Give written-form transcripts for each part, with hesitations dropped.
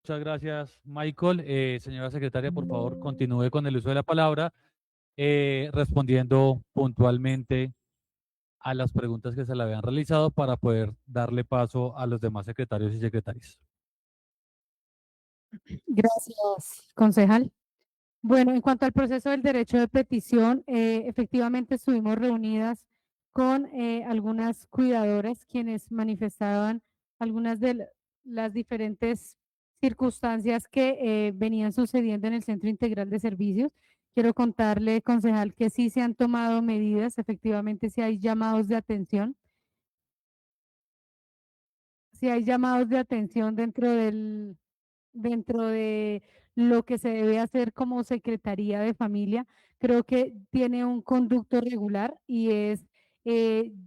Muchas gracias, Michael. Señora secretaria, por favor, continúe con el uso de la palabra, respondiendo puntualmente a las preguntas que se le habían realizado para poder darle paso a los demás secretarios y secretarias. Gracias, concejal. Bueno, en cuanto al proceso del derecho de petición, efectivamente estuvimos reunidas con algunas cuidadoras quienes manifestaban algunas de las diferentes circunstancias que venían sucediendo en el Centro Integral de Servicios. Quiero contarle, concejal, que sí se han tomado medidas, efectivamente sí hay llamados de atención. Sí hay llamados de atención dentro de lo que se debe hacer como Secretaría de Familia. Creo que tiene un conducto regular y es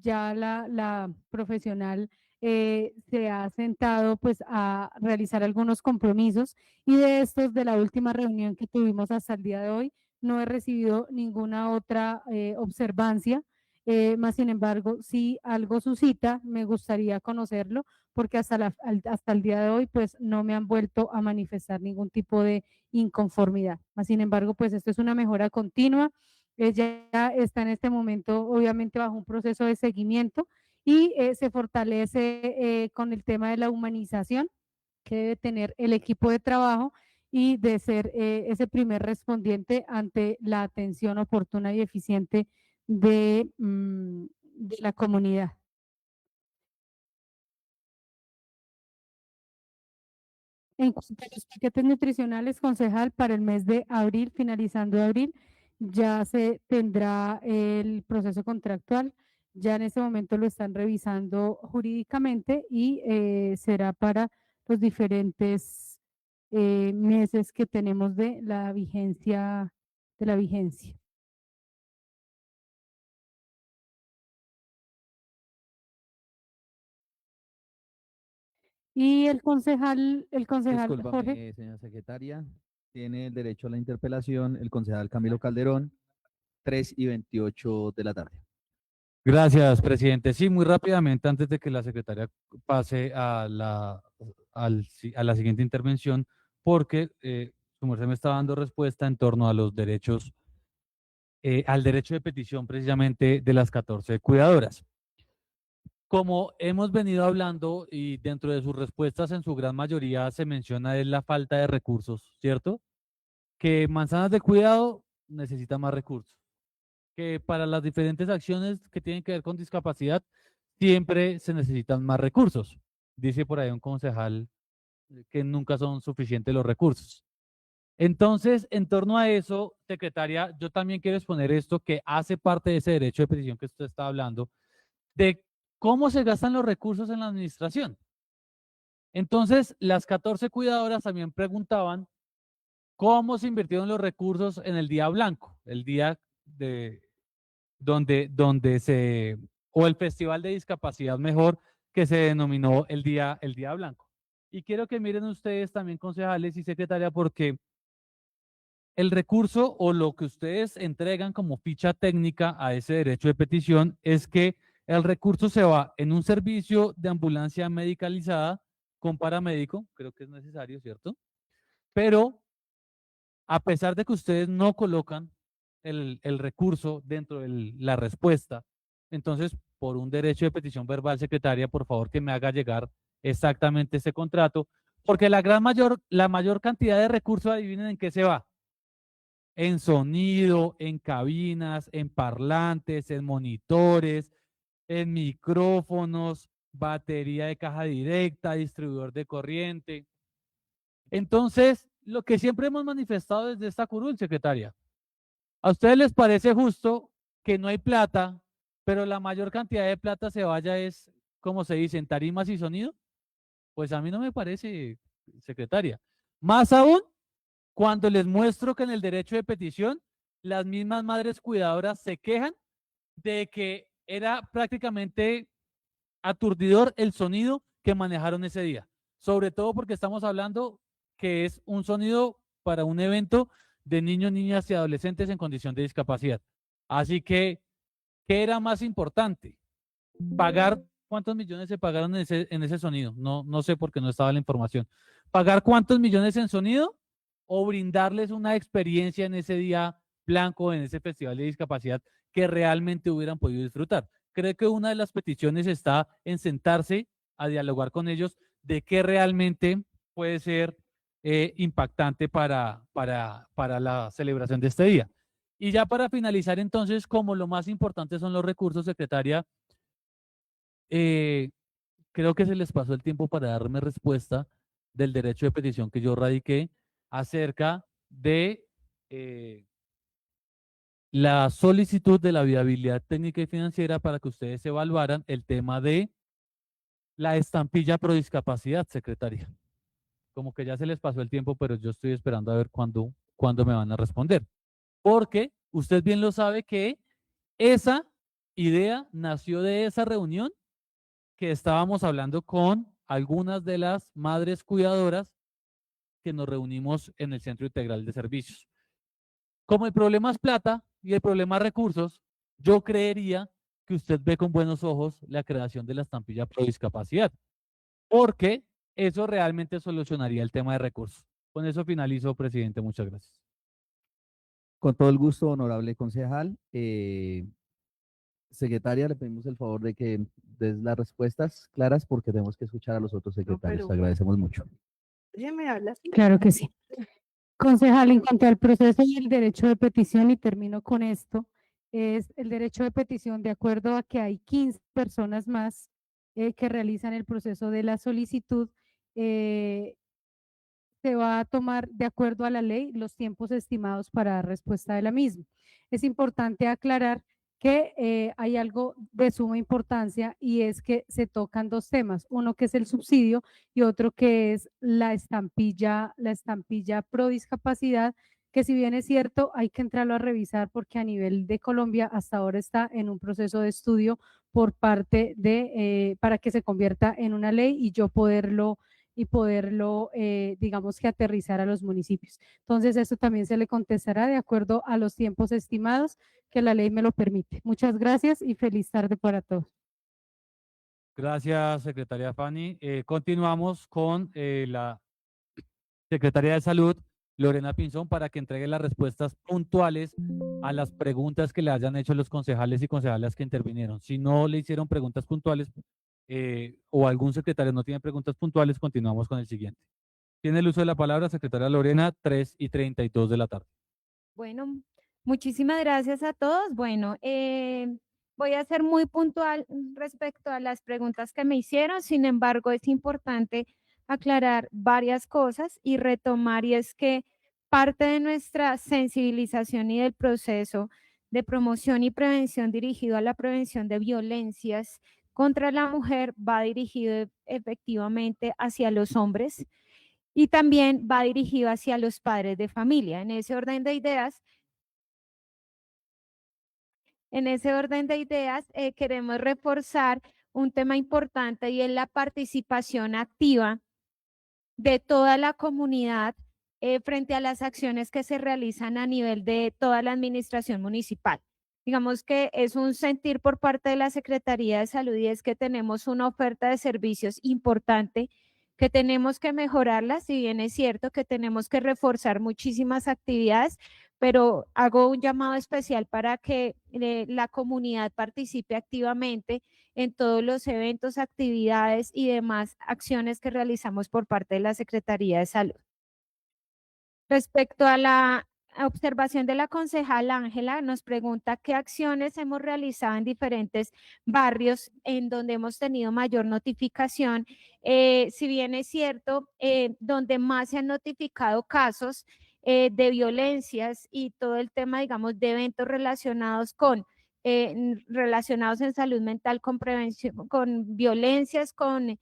ya la profesional se ha sentado pues a realizar algunos compromisos y de estos de la última reunión que tuvimos hasta el día de hoy no he recibido ninguna otra observancia, más sin embargo, si algo suscita, me gustaría conocerlo porque hasta el día de hoy pues no me han vuelto a manifestar ningún tipo de inconformidad. Sin embargo, pues esto es una mejora continua. Ella está en este momento obviamente bajo un proceso de seguimiento y se fortalece con el tema de la humanización que debe tener el equipo de trabajo y de ser ese primer respondiente ante la atención oportuna y eficiente de la comunidad. En cuanto a los paquetes nutricionales, concejal, para el mes de abril, finalizando abril, ya se tendrá el proceso contractual. Ya en este momento lo están revisando jurídicamente y será para los diferentes meses que tenemos de la vigencia. Y el concejal Jorge. Discúlpame, señora secretaria. Tiene el derecho a la interpelación el concejal Camilo Calderón, 3:28 de la tarde. Gracias, presidente. Sí, muy rápidamente, antes de que la secretaria pase a la siguiente intervención, porque su merced me está dando respuesta en torno a los derechos, al derecho de petición precisamente de las 14 cuidadoras. Como hemos venido hablando y dentro de sus respuestas en su gran mayoría se menciona es la falta de recursos, ¿cierto? Que manzanas de cuidado necesita más recursos, que para las diferentes acciones que tienen que ver con discapacidad siempre se necesitan más recursos. Dice por ahí un concejal que nunca son suficientes los recursos. Entonces, en torno a eso, secretaria, yo también quiero exponer esto que hace parte de ese derecho de petición que usted está hablando, de cómo se gastan los recursos en la administración. Entonces, las 14 cuidadoras también preguntaban cómo se invirtieron los recursos en el día blanco, el día de o el Festival de Discapacidad mejor, que se denominó el día blanco. Y quiero que miren ustedes también, concejales y secretaria, porque el recurso o lo que ustedes entregan como ficha técnica a ese derecho de petición es que el recurso se va en un servicio de ambulancia medicalizada con paramédico, creo que es necesario, ¿cierto? Pero a pesar de que ustedes no colocan el recurso dentro de la respuesta, entonces por un derecho de petición verbal, secretaria, por favor que me haga llegar exactamente ese contrato, porque la mayor cantidad de recursos, adivinen en qué se va. En sonido, en cabinas, en parlantes, en monitores, en micrófonos, batería de caja directa, distribuidor de corriente. Entonces, lo que siempre hemos manifestado desde esta curul, secretaria, ¿a ustedes les parece justo que no hay plata, pero la mayor cantidad de plata se vaya es, como se dice, en tarimas y sonido? Pues a mí no me parece, secretaria. Más aún, cuando les muestro que en el derecho de petición, las mismas madres cuidadoras se quejan de que era prácticamente aturdidor el sonido que manejaron ese día. Sobre todo porque estamos hablando que es un sonido para un evento de niños, niñas y adolescentes en condición de discapacidad. Así que, ¿qué era más importante? Pagar, ¿cuántos millones se pagaron en ese sonido? No sé porque no estaba la información. ¿Pagar cuántos millones en sonido o brindarles una experiencia en ese día blanco, en ese festival de discapacidad que realmente hubieran podido disfrutar? Creo que una de las peticiones está en sentarse a dialogar con ellos de qué realmente puede ser impactante para la celebración de este día. Y ya para finalizar, entonces, como lo más importante son los recursos, secretaria, creo que se les pasó el tiempo para darme respuesta del derecho de petición que yo radiqué acerca de la solicitud de la viabilidad técnica y financiera para que ustedes evaluaran el tema de la estampilla pro discapacidad, secretaria. Como que ya se les pasó el tiempo, pero yo estoy esperando a ver cuándo me van a responder. Porque usted bien lo sabe que esa idea nació de esa reunión que estábamos hablando con algunas de las madres cuidadoras que nos reunimos en el Centro Integral de Servicios. Como el problema es plata y el problema es recursos, yo creería que usted ve con buenos ojos la creación de la estampilla pro discapacidad, porque eso realmente solucionaría el tema de recursos. Con eso finalizo, presidente. Muchas gracias. Con todo el gusto, honorable concejal. Secretaria, le pedimos el favor de que des las respuestas claras porque tenemos que escuchar a los otros secretarios. pero- Agradecemos mucho. Oye, me hablas. Claro que sí. Concejal, en cuanto al proceso y el derecho de petición, y termino con esto, es el derecho de petición de acuerdo a que hay 15 personas más que realizan el proceso de la solicitud. Se va a tomar de acuerdo a la ley los tiempos estimados para dar respuesta de la misma. Es importante aclarar que hay algo de suma importancia y es que se tocan dos temas, uno que es el subsidio y otro que es la estampilla pro discapacidad, que si bien es cierto hay que entrarlo a revisar porque a nivel de Colombia hasta ahora está en un proceso de estudio por parte de, para que se convierta en una ley y yo poderlo digamos que aterrizar a los municipios. Entonces, eso también se le contestará de acuerdo a los tiempos estimados que la ley me lo permite. Muchas gracias y feliz tarde para todos. Gracias, secretaria Fanny. Continuamos con la secretaria de Salud, Lorena Pinzón, para que entregue las respuestas puntuales a las preguntas que le hayan hecho los concejales y concejales que intervinieron. Si no le hicieron preguntas puntuales o algún secretario no tiene preguntas puntuales, continuamos con el siguiente. Tiene el uso de la palabra, secretaria Lorena, 3:32 de la tarde. Bueno, muchísimas gracias a todos. Bueno, voy a ser muy puntual respecto a las preguntas que me hicieron. Sin embargo, es importante aclarar varias cosas y retomar, y es que parte de nuestra sensibilización y del proceso de promoción y prevención dirigido a la prevención de violencias contra la mujer va dirigido efectivamente hacia los hombres y también va dirigido hacia los padres de familia. En ese orden de ideas, queremos reforzar un tema importante y es la participación activa de toda la comunidad frente a las acciones que se realizan a nivel de toda la administración municipal. Digamos que es un sentir por parte de la Secretaría de Salud y es que tenemos una oferta de servicios importante, que tenemos que mejorarla, si bien es cierto que tenemos que reforzar muchísimas actividades, pero hago un llamado especial para que la comunidad participe activamente en todos los eventos, actividades y demás acciones que realizamos por parte de la Secretaría de Salud. Respecto a la observación de la concejal Ángela, nos pregunta qué acciones hemos realizado en diferentes barrios en donde hemos tenido mayor notificación. Si bien es cierto, donde más se han notificado casos de violencias y todo el tema, digamos, de eventos relacionados relacionados en salud mental, con prevención, con violencias, con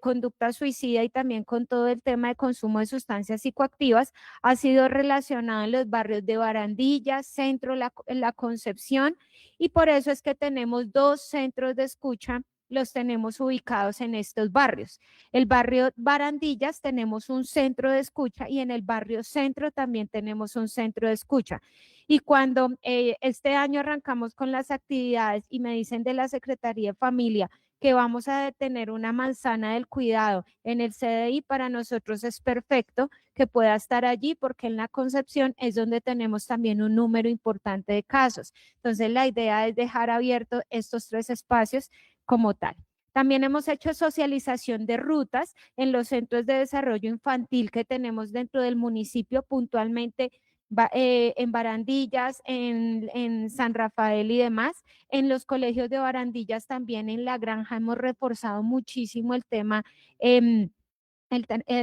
conducta suicida y también con todo el tema de consumo de sustancias psicoactivas, ha sido relacionado en los barrios de Barandilla, Centro, la Concepción, y por eso es que tenemos 2 centros de escucha, los tenemos ubicados en estos barrios. El barrio Barandillas tenemos un centro de escucha y en el barrio Centro también tenemos un centro de escucha. Y cuando este año arrancamos con las actividades y me dicen de la Secretaría de Familia que vamos a tener una manzana del cuidado en el CDI, para nosotros es perfecto que pueda estar allí, porque en la concepción es donde tenemos también un número importante de casos. Entonces, la idea es dejar abiertos estos 3 espacios como tal. También hemos hecho socialización de rutas en los centros de desarrollo infantil que tenemos dentro del municipio, puntualmente en Barandillas, en San Rafael y demás. En los colegios de Barandillas, también en La Granja, hemos reforzado muchísimo el tema, el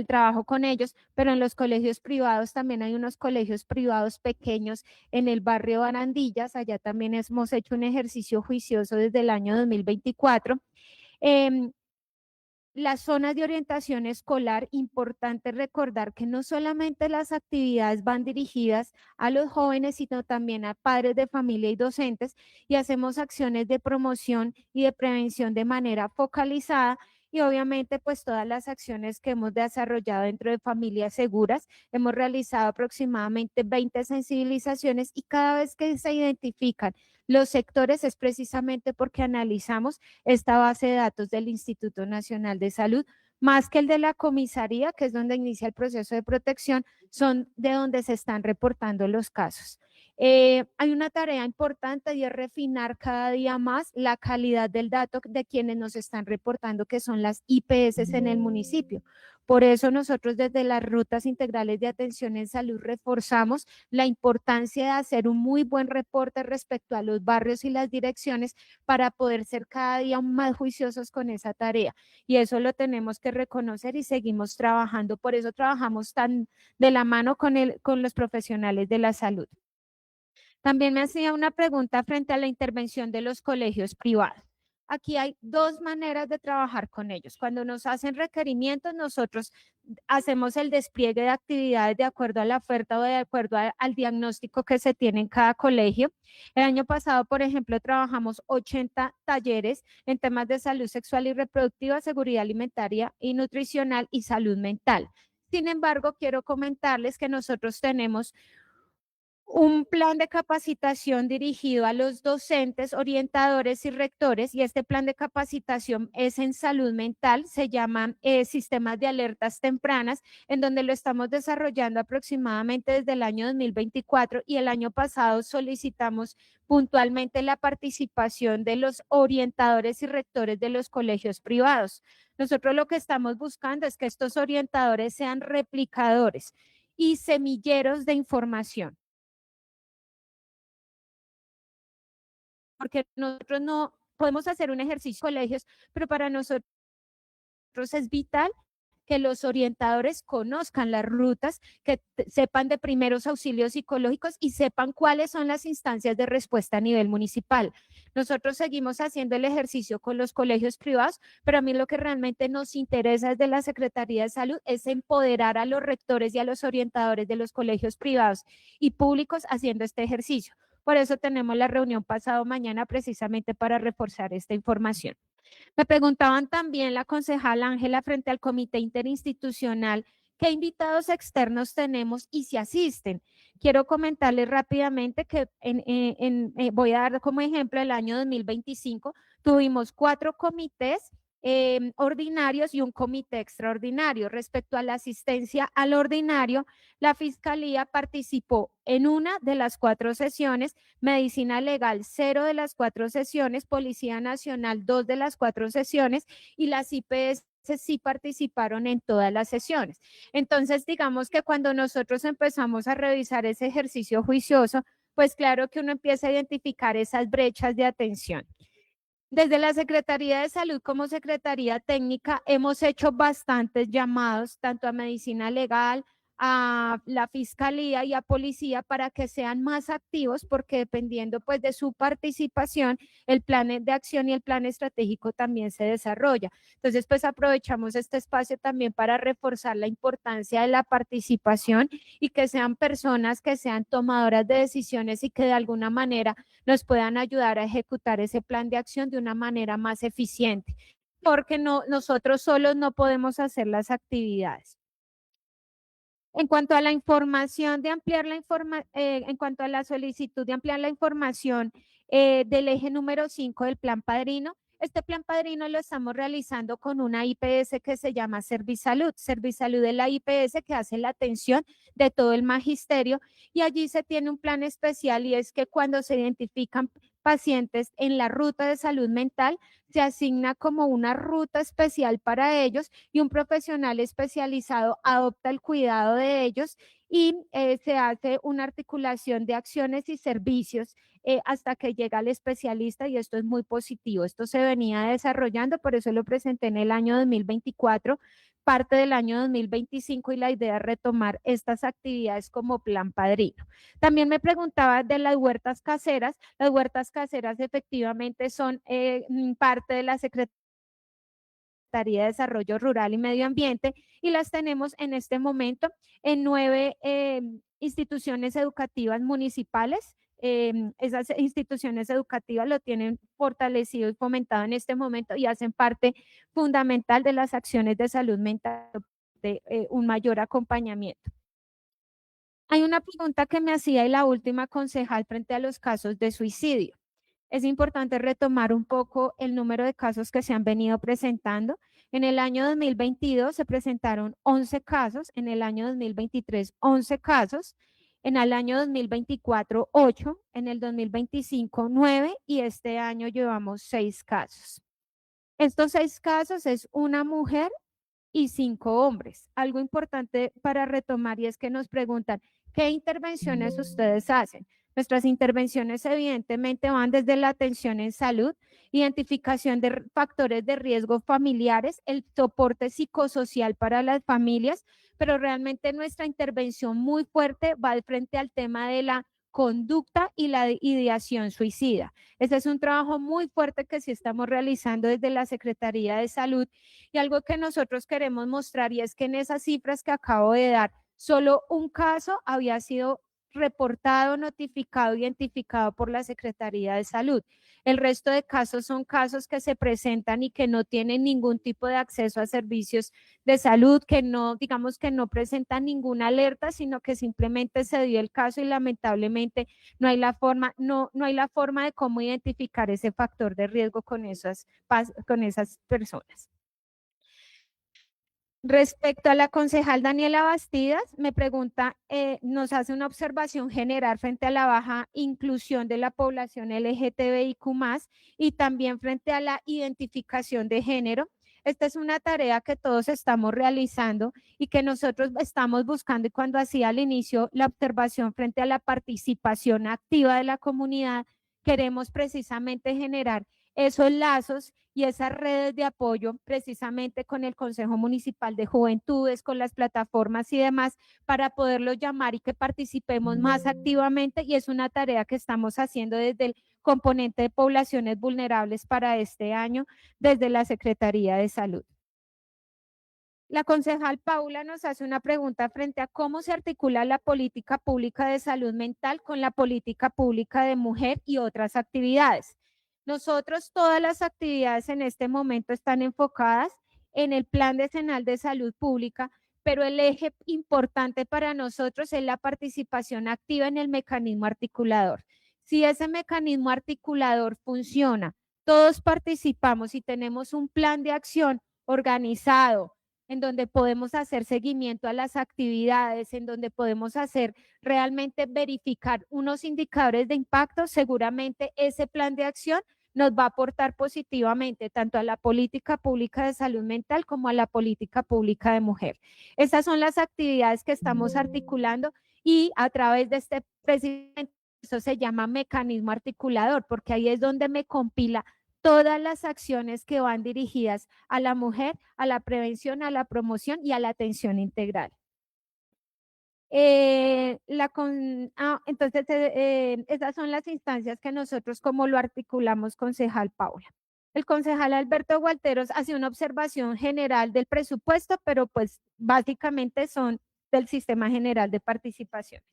trabajo con ellos, pero en los colegios privados también hay unos colegios privados pequeños en el barrio Barandillas. Allá también hemos hecho un ejercicio juicioso desde el año 2024. Las zonas de orientación escolar, importante recordar que no solamente las actividades van dirigidas a los jóvenes, sino también a padres de familia y docentes, y hacemos acciones de promoción y de prevención de manera focalizada. Y obviamente, pues todas las acciones que hemos desarrollado dentro de Familias Seguras, hemos realizado aproximadamente 20 sensibilizaciones, y cada vez que se identifican los sectores es precisamente porque analizamos esta base de datos del Instituto Nacional de Salud, más que el de la comisaría, que es donde inicia el proceso de protección, son de donde se están reportando los casos. Hay una tarea importante, y es refinar cada día más la calidad del dato de quienes nos están reportando, que son las IPS en el municipio. Por eso nosotros desde las rutas integrales de atención en salud reforzamos la importancia de hacer un muy buen reporte respecto a los barrios y las direcciones, para poder ser cada día más juiciosos con esa tarea. Y eso lo tenemos que reconocer, y seguimos trabajando. Por eso trabajamos tan de la mano con los profesionales de la salud. También me hacía una pregunta frente a la intervención de los colegios privados. Aquí hay 2 maneras de trabajar con ellos. Cuando nos hacen requerimientos, nosotros hacemos el despliegue de actividades de acuerdo a la oferta o de acuerdo al diagnóstico que se tiene en cada colegio. El año pasado, por ejemplo, trabajamos 80 talleres en temas de salud sexual y reproductiva, seguridad alimentaria y nutricional y salud mental. Sin embargo, quiero comentarles que nosotros tenemos un plan de capacitación dirigido a los docentes, orientadores y rectores, y este plan de capacitación es en salud mental, se llama sistemas de alertas tempranas, en donde lo estamos desarrollando aproximadamente desde el año 2024, y el año pasado solicitamos puntualmente la participación de los orientadores y rectores de los colegios privados. Nosotros lo que estamos buscando es que estos orientadores sean replicadores y semilleros de información, porque nosotros no podemos hacer un ejercicio en colegios, pero para nosotros es vital que los orientadores conozcan las rutas, que sepan de primeros auxilios psicológicos y sepan cuáles son las instancias de respuesta a nivel municipal. Nosotros seguimos haciendo el ejercicio con los colegios privados, pero a mí lo que realmente nos interesa desde la Secretaría de Salud es empoderar a los rectores y a los orientadores de los colegios privados y públicos haciendo este ejercicio. Por eso tenemos la reunión pasado mañana, precisamente para reforzar esta información. Me preguntaban también la concejal Ángela frente al comité interinstitucional, ¿qué invitados externos tenemos y si asisten? Quiero comentarles rápidamente que voy a dar como ejemplo el año 2025, tuvimos 4 comités ordinarios y un comité extraordinario. Respecto a la asistencia al ordinario, la Fiscalía participó en una de las 4 sesiones, Medicina Legal 0 de las 4 sesiones, Policía Nacional 2 de las 4 sesiones, y las IPS sí participaron en todas las sesiones. Entonces, digamos que cuando nosotros empezamos a revisar ese ejercicio juicioso, pues claro que uno empieza a identificar esas brechas de atención. Desde la Secretaría de Salud como Secretaría Técnica hemos hecho bastantes llamados tanto a Medicina Legal, a la Fiscalía y a Policía para que sean más activos, porque dependiendo pues de su participación, el plan de acción y el plan estratégico también se desarrolla. Entonces pues aprovechamos este espacio también para reforzar la importancia de la participación y que sean personas que sean tomadoras de decisiones y que de alguna manera nos puedan ayudar a ejecutar ese plan de acción de una manera más eficiente, porque nosotros solos no podemos hacer las actividades. En cuanto a la información de ampliar en cuanto a la solicitud de ampliar la información del eje número 5 del Plan Padrino, Este plan padrino lo estamos realizando con una IPS que se llama Servisalud. Servisalud es la IPS que hace la atención de todo el magisterio y allí se tiene un plan especial y es que cuando se identifican pacientes en la ruta de salud mental, se asigna como una ruta especial para ellos y un profesional especializado adopta el cuidado de ellos y se hace una articulación de acciones y servicios hasta que llega el especialista y esto es muy positivo. Esto se venía desarrollando, por eso lo presenté en el año 2024, parte del año 2025 y la idea es retomar estas actividades como plan padrino. También me preguntaba de las huertas caseras. Las huertas caseras efectivamente son parte de la Secretaría de Desarrollo Rural y Medio Ambiente y las tenemos en este momento en 9 instituciones educativas municipales. Esas instituciones educativas lo tienen fortalecido y fomentado en este momento y hacen parte fundamental de las acciones de salud mental, de un mayor acompañamiento. Hay una pregunta que me hacía y la última concejal frente a los casos de suicidio. Es importante retomar un poco el número de casos que se han venido presentando. En el año 2022 se presentaron 11 casos, en el año 2023 11 casos, en el año 2024 8, en el 2025 9 y este año llevamos 6 casos. Estos 6 casos es una mujer y 5 hombres. Algo importante para retomar y es que nos preguntan, ¿qué intervenciones ustedes hacen? Nuestras intervenciones evidentemente van desde la atención en salud, identificación de factores de riesgo familiares, el soporte psicosocial para las familias, pero realmente nuestra intervención muy fuerte va de frente al tema de la conducta y la ideación suicida. Ese es un trabajo muy fuerte que sí estamos realizando desde la Secretaría de Salud y algo que nosotros queremos mostrar y es que en esas cifras que acabo de dar, solo un caso había sido reportado, notificado, identificado por la Secretaría de Salud. El resto de casos son casos que se presentan y que no tienen ningún tipo de acceso a servicios de salud, que no, digamos que no presentan ninguna alerta, sino que simplemente se dio el caso y lamentablemente no hay la forma de cómo identificar ese factor de riesgo con esas personas. Respecto a la concejal Daniela Bastidas, me pregunta, nos hace una observación general frente a la baja inclusión de la población LGTBIQ+, y también frente a la identificación de género. Esta es una tarea que todos estamos realizando y que nosotros estamos buscando y cuando hacía al inicio la observación frente a la participación activa de la comunidad, queremos precisamente generar esos lazos y esas redes de apoyo precisamente con el Consejo Municipal de Juventudes, con las plataformas y demás, para poderlos llamar y que participemos más activamente y es una tarea que estamos haciendo desde el componente de poblaciones vulnerables para este año desde la Secretaría de Salud. La concejal Paula nos hace una pregunta frente a cómo se articula la política pública de salud mental con la política pública de mujer y otras actividades. Nosotros, todas las actividades en este momento están enfocadas en el Plan Decenal de Salud Pública, pero el eje importante para nosotros es la participación activa en el mecanismo articulador. Si ese mecanismo articulador funciona, todos participamos y tenemos un plan de acción organizado, en donde podemos hacer seguimiento a las actividades, en donde podemos hacer realmente verificar unos indicadores de impacto, seguramente ese plan de acción nos va a aportar positivamente tanto a la política pública de salud mental como a la política pública de mujer. Esas son las actividades que estamos articulando y a través de este precisamente eso se llama mecanismo articulador, porque ahí es donde me compila todas las acciones que van dirigidas a la mujer, a la prevención, a la promoción y a la atención integral. Entonces, esas son las instancias que nosotros como lo articulamos, concejal Paula. El concejal Alberto Gualteros hace una observación general del presupuesto, pero pues básicamente son del Sistema General de Participaciones.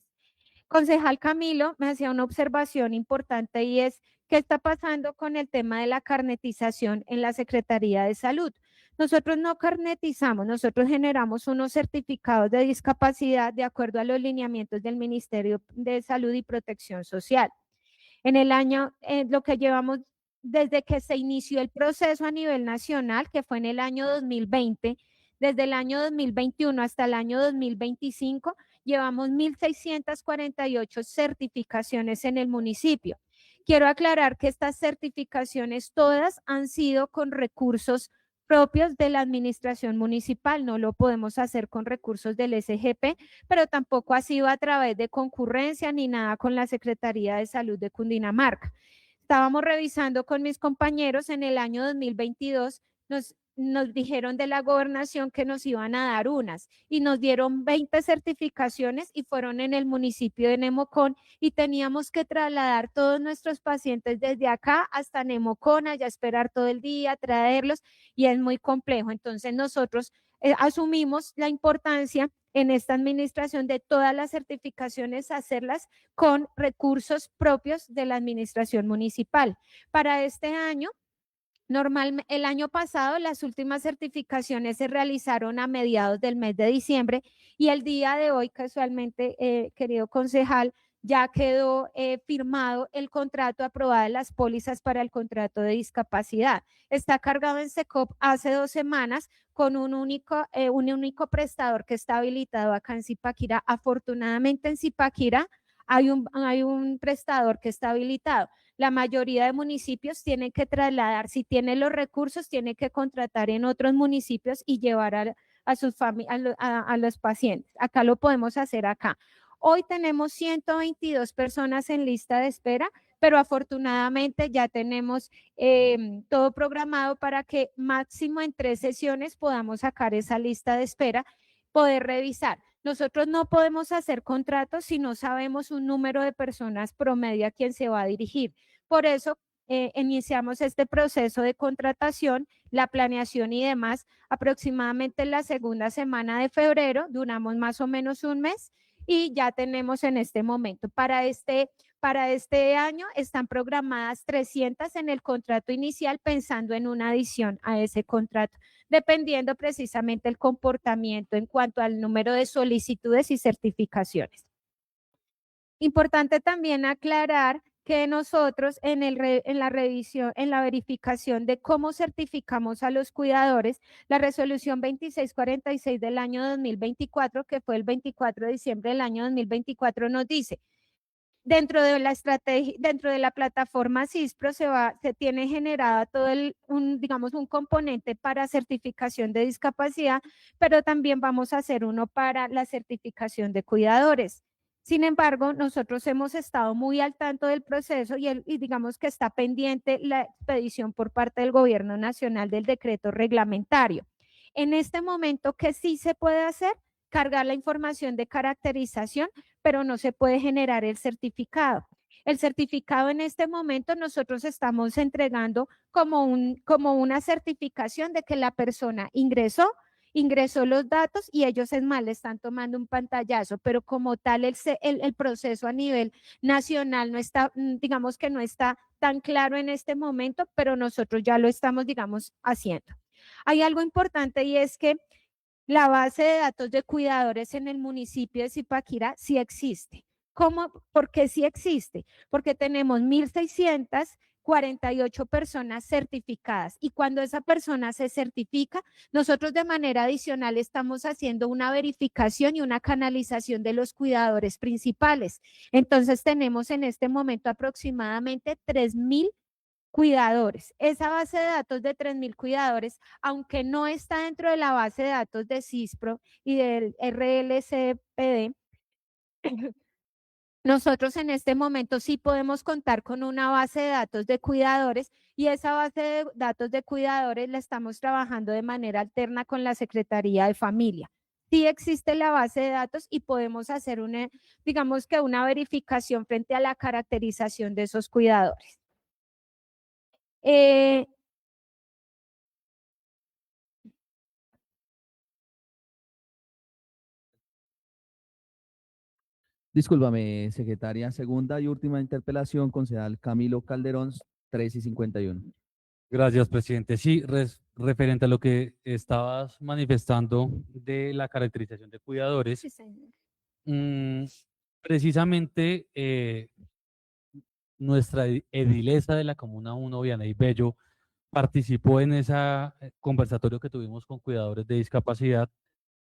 Concejal Camilo me hacía una observación importante y es qué está pasando con el tema de la carnetización en la Secretaría de Salud. Nosotros no carnetizamos, nosotros generamos unos certificados de discapacidad de acuerdo a los lineamientos del Ministerio de Salud y Protección Social. En el año, lo que llevamos desde que se inició el proceso a nivel nacional, que fue en el año 2020, desde el año 2021 hasta el año 2025, llevamos 1.648 certificaciones en el municipio. Quiero aclarar que estas certificaciones todas han sido con recursos propios de la administración municipal, no lo podemos hacer con recursos del SGP, pero tampoco ha sido a través de concurrencia ni nada con la Secretaría de Salud de Cundinamarca. Estábamos revisando con mis compañeros en el año 2022, nos dijeron de la gobernación que nos iban a dar unas y nos dieron 20 certificaciones y fueron en el municipio de Nemocón y teníamos que trasladar todos nuestros pacientes desde acá hasta Nemocón, allá esperar todo el día, traerlos y es muy complejo. Entonces nosotros asumimos la importancia en esta administración de todas las certificaciones, hacerlas con recursos propios de la administración municipal. Para este año, el año pasado las últimas certificaciones se realizaron a mediados del mes de diciembre y el día de hoy, casualmente, querido concejal, ya quedó firmado el contrato, aprobadas las pólizas para el contrato de discapacidad. Está cargado en SECOP hace 2 semanas con un único prestador que está habilitado acá en Zipaquirá. Afortunadamente en Zipaquirá hay un prestador que está habilitado. La mayoría de municipios tienen que trasladar, si tienen los recursos, tienen que contratar en otros municipios y llevar a los pacientes. Acá lo podemos hacer acá. Hoy tenemos 122 personas en lista de espera, pero afortunadamente ya tenemos todo programado para que máximo en 3 sesiones podamos sacar esa lista de espera, poder revisar. Nosotros no podemos hacer contratos si no sabemos un número de personas promedio a quien se va a dirigir. Por eso iniciamos este proceso de contratación, la planeación y demás, aproximadamente en la segunda semana de febrero, duramos más o menos un mes y ya tenemos en este momento. Para este año están programadas 300 en el contrato inicial, pensando en una adición a ese contrato, dependiendo precisamente el comportamiento en cuanto al número de solicitudes y certificaciones. Importante también aclarar que nosotros en la revisión, en la verificación de cómo certificamos a los cuidadores, la resolución 2646 del año 2024, que fue el 24 de diciembre del año 2024, nos dice: dentro de la estrategia, dentro de la plataforma CISPRO se tiene generada todo digamos, un componente para certificación de discapacidad, pero también vamos a hacer uno para la certificación de cuidadores. Sin embargo, nosotros hemos estado muy al tanto del proceso y digamos que está pendiente la expedición por parte del Gobierno Nacional del decreto reglamentario. En este momento, ¿qué sí se puede hacer? Cargar la información de caracterización, pero no se puede generar el certificado. El certificado en este momento nosotros estamos entregando como una certificación de que la persona ingresó los datos y ellos es más, le están tomando un pantallazo, pero como tal el proceso a nivel nacional no está, digamos que no está tan claro en este momento, pero nosotros ya lo estamos, digamos, haciendo. Hay algo importante y es que la base de datos de cuidadores en el municipio de Zipaquirá sí existe. ¿Cómo? ¿Por qué sí existe? Porque tenemos 1.648 personas certificadas y cuando esa persona se certifica, nosotros de manera adicional estamos haciendo una verificación y una canalización de los cuidadores principales. Entonces tenemos en este momento aproximadamente 3.000 cuidadores. Esa base de datos de 3.000 cuidadores, aunque no está dentro de la base de datos de CISPRO y del RLCPD, nosotros en este momento sí podemos contar con una base de datos de cuidadores y esa base de datos de cuidadores la estamos trabajando de manera alterna con la Secretaría de Familia. Sí existe la base de datos y podemos hacer digamos que una verificación frente a la caracterización de esos cuidadores. Discúlpame, secretaria. Segunda y última interpelación, concejal Camilo Calderón, 3:51. Gracias, presidente. Sí, referente a lo que estabas manifestando de la caracterización de cuidadores, Sí, señor. precisamente nuestra edilesa de la Comuna 1, Vianey Bello, participó en ese conversatorio que tuvimos con cuidadores de discapacidad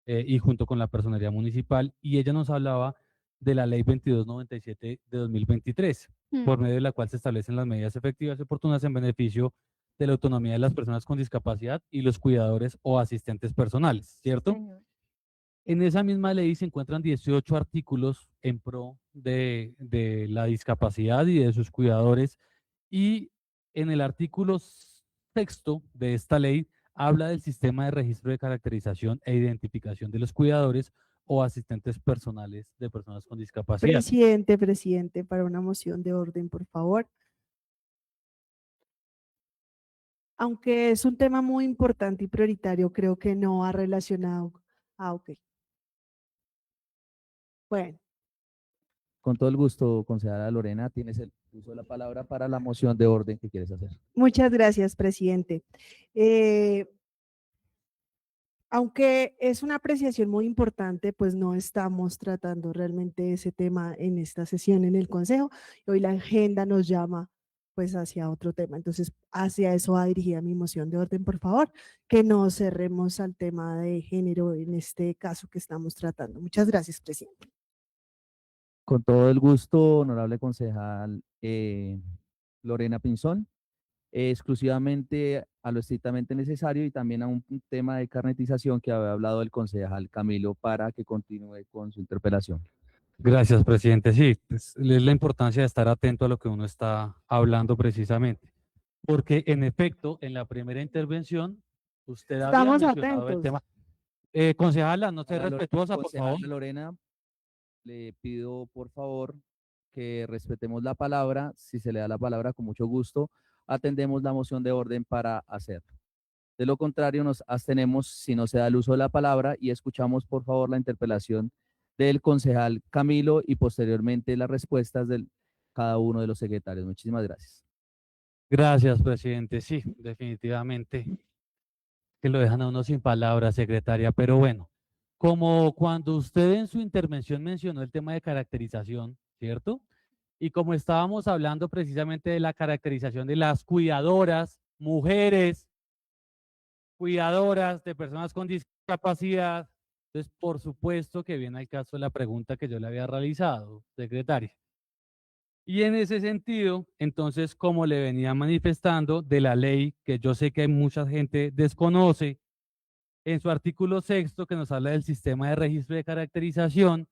y junto con la personería municipal, y ella nos hablaba de la ley 2297 de 2023, por medio de la cual se establecen las medidas efectivas y oportunas en beneficio de la autonomía de las personas con discapacidad y los cuidadores o asistentes personales, ¿cierto? Señor. En esa misma ley se encuentran 18 artículos en pro de la discapacidad y de sus cuidadores, y en el artículo sexto de esta ley habla del sistema de registro de caracterización e identificación de los cuidadores o asistentes personales de personas con discapacidad. Presidente, para una moción de orden, por favor. Aunque es un tema muy importante y prioritario, creo que no va relacionado. Ok. Bueno, Con todo el gusto, concejala Lorena, tienes el uso de la palabra para la moción de orden que quieres hacer. muchas gracias, presidente. Aunque es una apreciación muy importante, pues no estamos tratando realmente ese tema en esta sesión en el Consejo. Hoy la agenda nos llama pues hacia otro tema. Entonces, hacia eso va dirigida mi moción de orden, por favor, que no cerremos al tema de género en este caso que estamos tratando. Muchas gracias, presidente. Con todo el gusto, honorable concejal Lorena Pinzón, exclusivamente a lo estrictamente necesario y también a un tema de carnetización que había hablado el concejal Camilo para que continúe con su interpelación. Gracias, presidente. Sí, es la importancia de estar atento a lo que uno está hablando precisamente, porque en efecto, en la primera intervención, usted había Estamos mencionado el atentos. tema. Concejala, no sea Para respetuosa, por favor. concejala Lorena, le pido por favor que respetemos la palabra. Si se le da la palabra, con mucho gusto, atendemos la moción de orden para hacerlo. De lo contrario, nos abstenemos si no se da el uso de la palabra y escuchamos por favor la interpelación del concejal Camilo y posteriormente las respuestas de cada uno de los secretarios. Muchísimas gracias. Gracias, presidente. Sí, definitivamente que lo dejan a uno sin palabras, secretaria, pero bueno, como cuando usted en su intervención mencionó el tema de caracterización, ¿cierto? Y como estábamos hablando precisamente de la caracterización de las cuidadoras, mujeres, cuidadoras de personas con discapacidad, entonces por supuesto que viene al caso la pregunta que yo le había realizado, secretaria. Y en ese sentido, entonces, como le venía manifestando de la ley, que yo sé que mucha gente desconoce, en su artículo sexto que nos habla del sistema de registro de caracterización,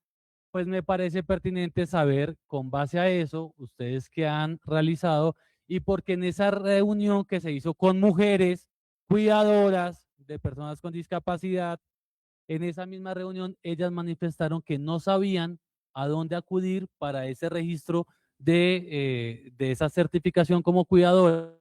pues me parece pertinente saber, con base a eso, ustedes qué han realizado y porque en esa reunión que se hizo con mujeres cuidadoras de personas con discapacidad, en esa misma reunión ellas manifestaron que no sabían a dónde acudir para ese registro de esa certificación como cuidadora,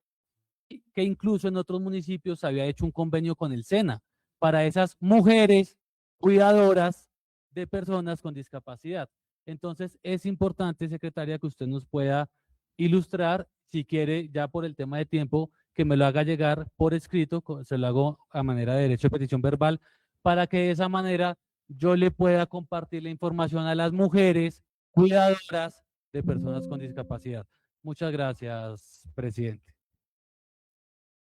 que incluso en otros municipios se había hecho un convenio con el SENA para esas mujeres cuidadoras de personas con discapacidad. Entonces, es importante, secretaria, que usted nos pueda ilustrar, si quiere, ya por el tema de tiempo, que me lo haga llegar por escrito, se lo hago a manera de derecho de petición verbal, para que de esa manera yo le pueda compartir la información a las mujeres cuidadoras de personas con discapacidad. Muchas gracias, presidente.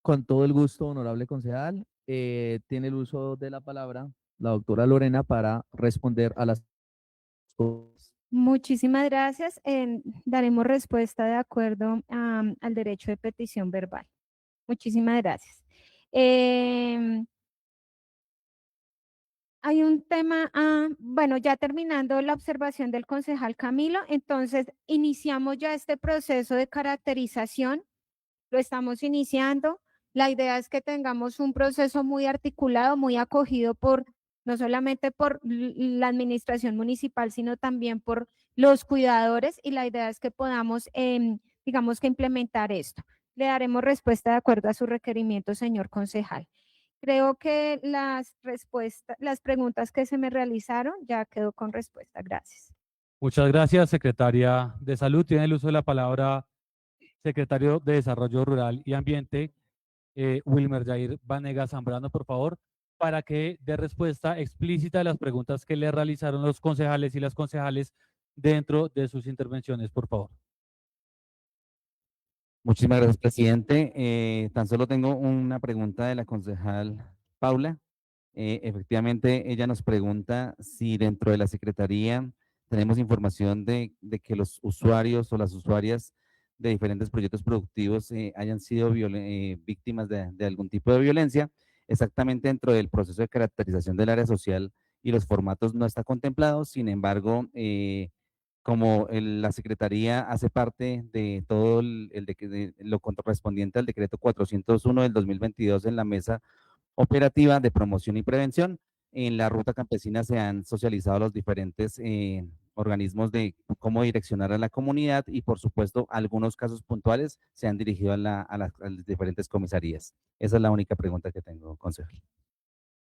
Con todo el gusto, honorable concejal, tiene el uso de la palabra la doctora Lorena para responder a las cosas. Muchísimas gracias. Daremos respuesta de acuerdo al derecho de petición verbal. Muchísimas gracias. Hay un tema, bueno, ya terminando la observación del concejal Camilo, entonces iniciamos ya este proceso de caracterización, lo estamos iniciando. La idea es que tengamos un proceso muy articulado, muy acogido por no solamente por la administración municipal, sino también por los cuidadores, y la idea es que podamos, digamos que implementar esto. Le daremos respuesta de acuerdo a su requerimiento, señor concejal. Creo que las respuestas, las preguntas que se me realizaron ya quedó con respuesta. Gracias. Muchas gracias, secretaria de Salud. Tiene el uso de la palabra secretario de Desarrollo Rural y Ambiente, Wilmer Jair Vanegas Zambrano, por favor, para que dé respuesta explícita a las preguntas que le realizaron los concejales y las concejales dentro de sus intervenciones, por favor. Muchísimas gracias, presidente. Tan solo tengo una pregunta de la concejal Paula. Efectivamente, ella nos pregunta si dentro de la Secretaría tenemos información de que los usuarios o las usuarias de diferentes proyectos productivos hayan sido víctimas de algún tipo de violencia. Exactamente dentro del proceso de caracterización del área social y los formatos no está contemplado. Sin embargo, como la Secretaría hace parte de todo lo correspondiente al decreto 401 del 2022 en la mesa operativa de promoción y prevención, en la ruta campesina se han socializado los diferentes organismos de cómo direccionar a la comunidad y por supuesto algunos casos puntuales se han dirigido a las diferentes comisarías. Esa es la única pregunta que tengo, concejal.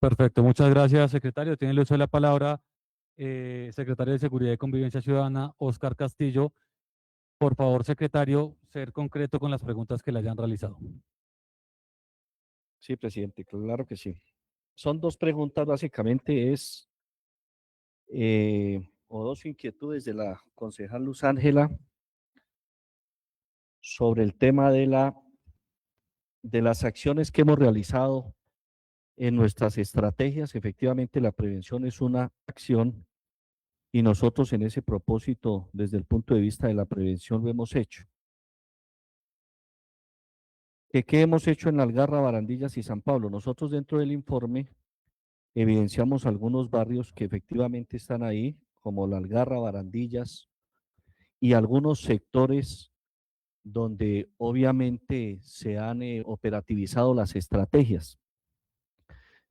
Perfecto, muchas gracias, secretario. Tiene el uso de la palabra, secretario de Seguridad y Convivencia Ciudadana, Oscar Castillo. Por favor, secretario, ser concreto con las preguntas que le hayan realizado. Sí, presidente, claro que sí. Son dos preguntas, básicamente o dos inquietudes de la concejal Luz Ángela sobre el tema de las acciones que hemos realizado en nuestras estrategias. Efectivamente, la prevención es una acción y nosotros en ese propósito, desde el punto de vista de la prevención, lo hemos hecho. ¿Qué hemos hecho en Algarra, Barandillas y San Pablo? Nosotros dentro del informe evidenciamos algunos barrios que efectivamente están ahí, como la Algarra, Barandillas, y algunos sectores donde obviamente se han operativizado las estrategias.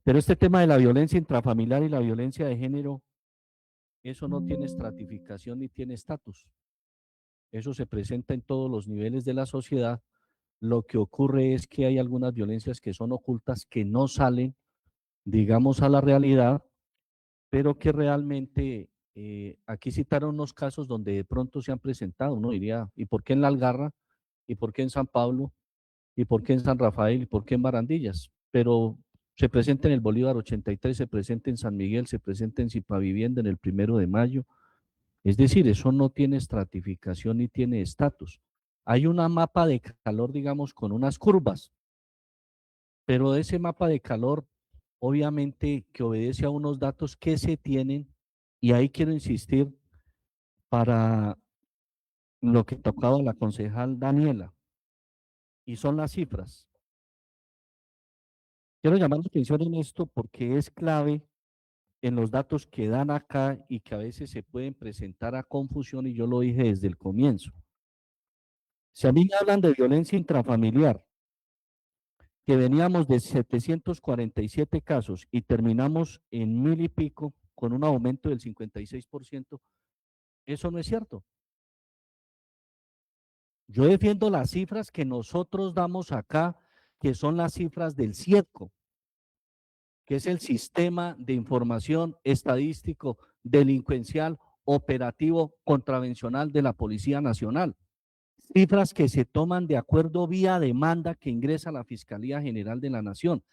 Pero este tema de la violencia intrafamiliar y la violencia de género, eso no tiene estratificación ni tiene estatus. Eso se presenta en todos los niveles de la sociedad. Lo que ocurre es que hay algunas violencias que son ocultas, que no salen, digamos, a la realidad, pero que realmente aquí citaron unos casos donde de pronto se han presentado. Uno diría, ¿y por qué en la Algarra? ¿Y por qué en San Pablo? ¿Y por qué en San Rafael? ¿Y por qué en Barandillas? Pero se presenta en el Bolívar 83, se presenta en San Miguel, se presenta en Zipavivienda en el 1 de mayo. Es decir, eso no tiene estratificación ni tiene estatus. Hay una mapa de calor, digamos, con unas curvas, pero de ese mapa de calor, obviamente que obedece a unos datos que se tienen, y ahí quiero insistir para lo que tocaba la concejal Daniela, y son las cifras. Quiero llamar la atención en esto porque es clave en los datos que dan acá y que a veces se pueden presentar a confusión, y yo lo dije desde el comienzo. Si a mí me hablan de violencia intrafamiliar, que veníamos de 747 casos y terminamos en 1000 y pico, con un aumento del 56%, eso no es cierto. Yo defiendo las cifras que nosotros damos acá, que son las cifras del CIEDCO, que es el Sistema de Información Estadístico Delincuencial Operativo Contravencional de la Policía Nacional. Cifras que se toman de acuerdo vía demanda que ingresa a la Fiscalía General de la Nación.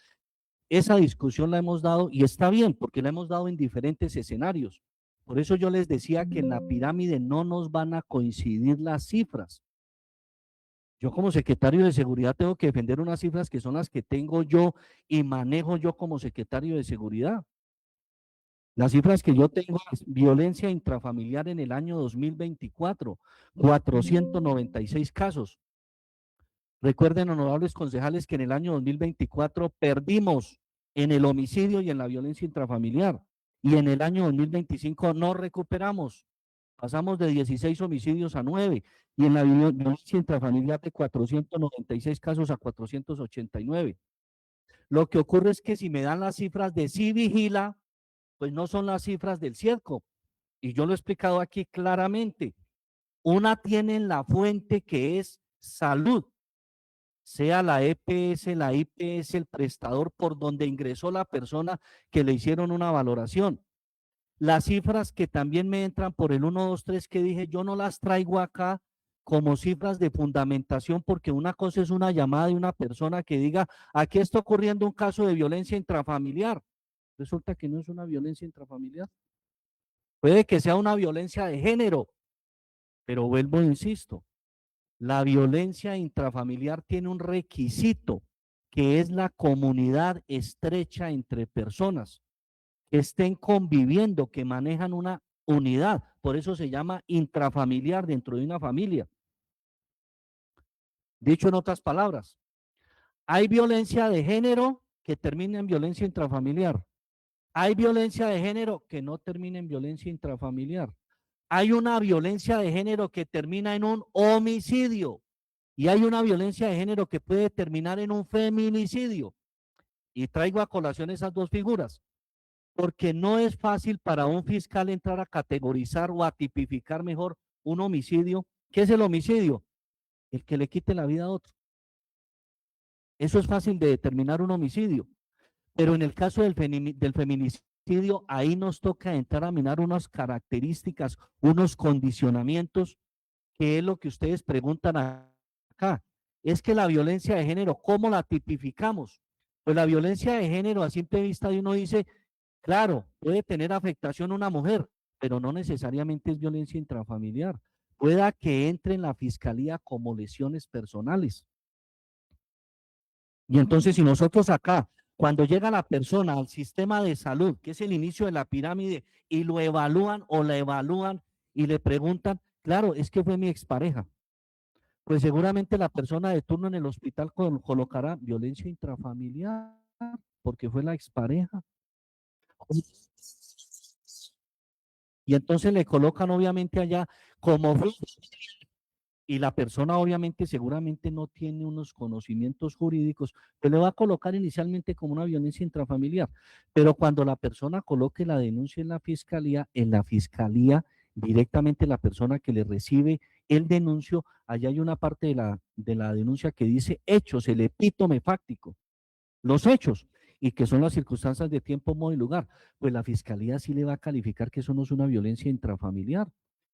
Esa discusión la hemos dado y está bien, porque la hemos dado en diferentes escenarios. Por eso yo les decía que en la pirámide no nos van a coincidir las cifras. Yo como secretario de Seguridad tengo que defender unas cifras que son las que tengo yo y manejo yo como secretario de Seguridad. Las cifras que yo tengo es violencia intrafamiliar en el año 2024, 496 casos. Recuerden, honorables concejales, que en el año 2024 perdimos en el homicidio y en la violencia intrafamiliar, y en el año 2025 no recuperamos. Pasamos de 16 homicidios a 9, y en la violencia intrafamiliar de 496 casos a 489. Lo que ocurre es que si me dan las cifras de Civigila, pues no son las cifras del CIEDCO. Y yo lo he explicado aquí claramente. Una tiene la fuente que es salud, sea la EPS, la IPS, el prestador por donde ingresó la persona que le hicieron una valoración. Las cifras que también me entran por el 1, 2, 3 que dije, yo no las traigo acá como cifras de fundamentación, porque una cosa es una llamada de una persona que diga, aquí está ocurriendo un caso de violencia intrafamiliar. Resulta que no es una violencia intrafamiliar. Puede que sea una violencia de género, pero vuelvo e insisto, La violencia intrafamiliar tiene un requisito, que es la comunidad estrecha entre personas que estén conviviendo, que manejan una unidad. Por eso se llama intrafamiliar dentro de una familia. Dicho en otras palabras, hay violencia de género que termina en violencia intrafamiliar. Hay violencia de género que no termina en violencia intrafamiliar. Hay una violencia de género que termina en un homicidio. Y hay una violencia de género que puede terminar en un feminicidio. Y traigo a colación esas dos figuras, porque no es fácil para un fiscal entrar a categorizar o a tipificar mejor un homicidio. ¿Qué es el homicidio? El que le quite la vida a otro. Eso es fácil de determinar un homicidio. Pero en el caso del feminicidio, ahí nos toca entrar a mirar unas características, unos condicionamientos, que es lo que ustedes preguntan acá. Es que la violencia de género, ¿cómo la tipificamos? Pues la violencia de género a simple vista de uno dice, claro, puede tener afectación una mujer, pero no necesariamente es violencia intrafamiliar. Pueda que entre en la fiscalía como lesiones personales. Y entonces si nosotros acá, cuando llega la persona al sistema de salud, que es el inicio de la pirámide, y lo evalúan o la evalúan y le preguntan, claro, es que fue mi expareja. Pues seguramente la persona de turno en el hospital colocará violencia intrafamiliar porque fue la expareja. Y entonces le colocan obviamente allá como y la persona obviamente seguramente no tiene unos conocimientos jurídicos, pues le va a colocar inicialmente como una violencia intrafamiliar. Pero cuando la persona coloque la denuncia en la fiscalía directamente la persona que le recibe el denuncio, allá hay una parte de la denuncia que dice hechos, el epítome fáctico, los hechos, y que son las circunstancias de tiempo, modo y lugar. Pues la fiscalía sí le va a calificar que eso no es una violencia intrafamiliar,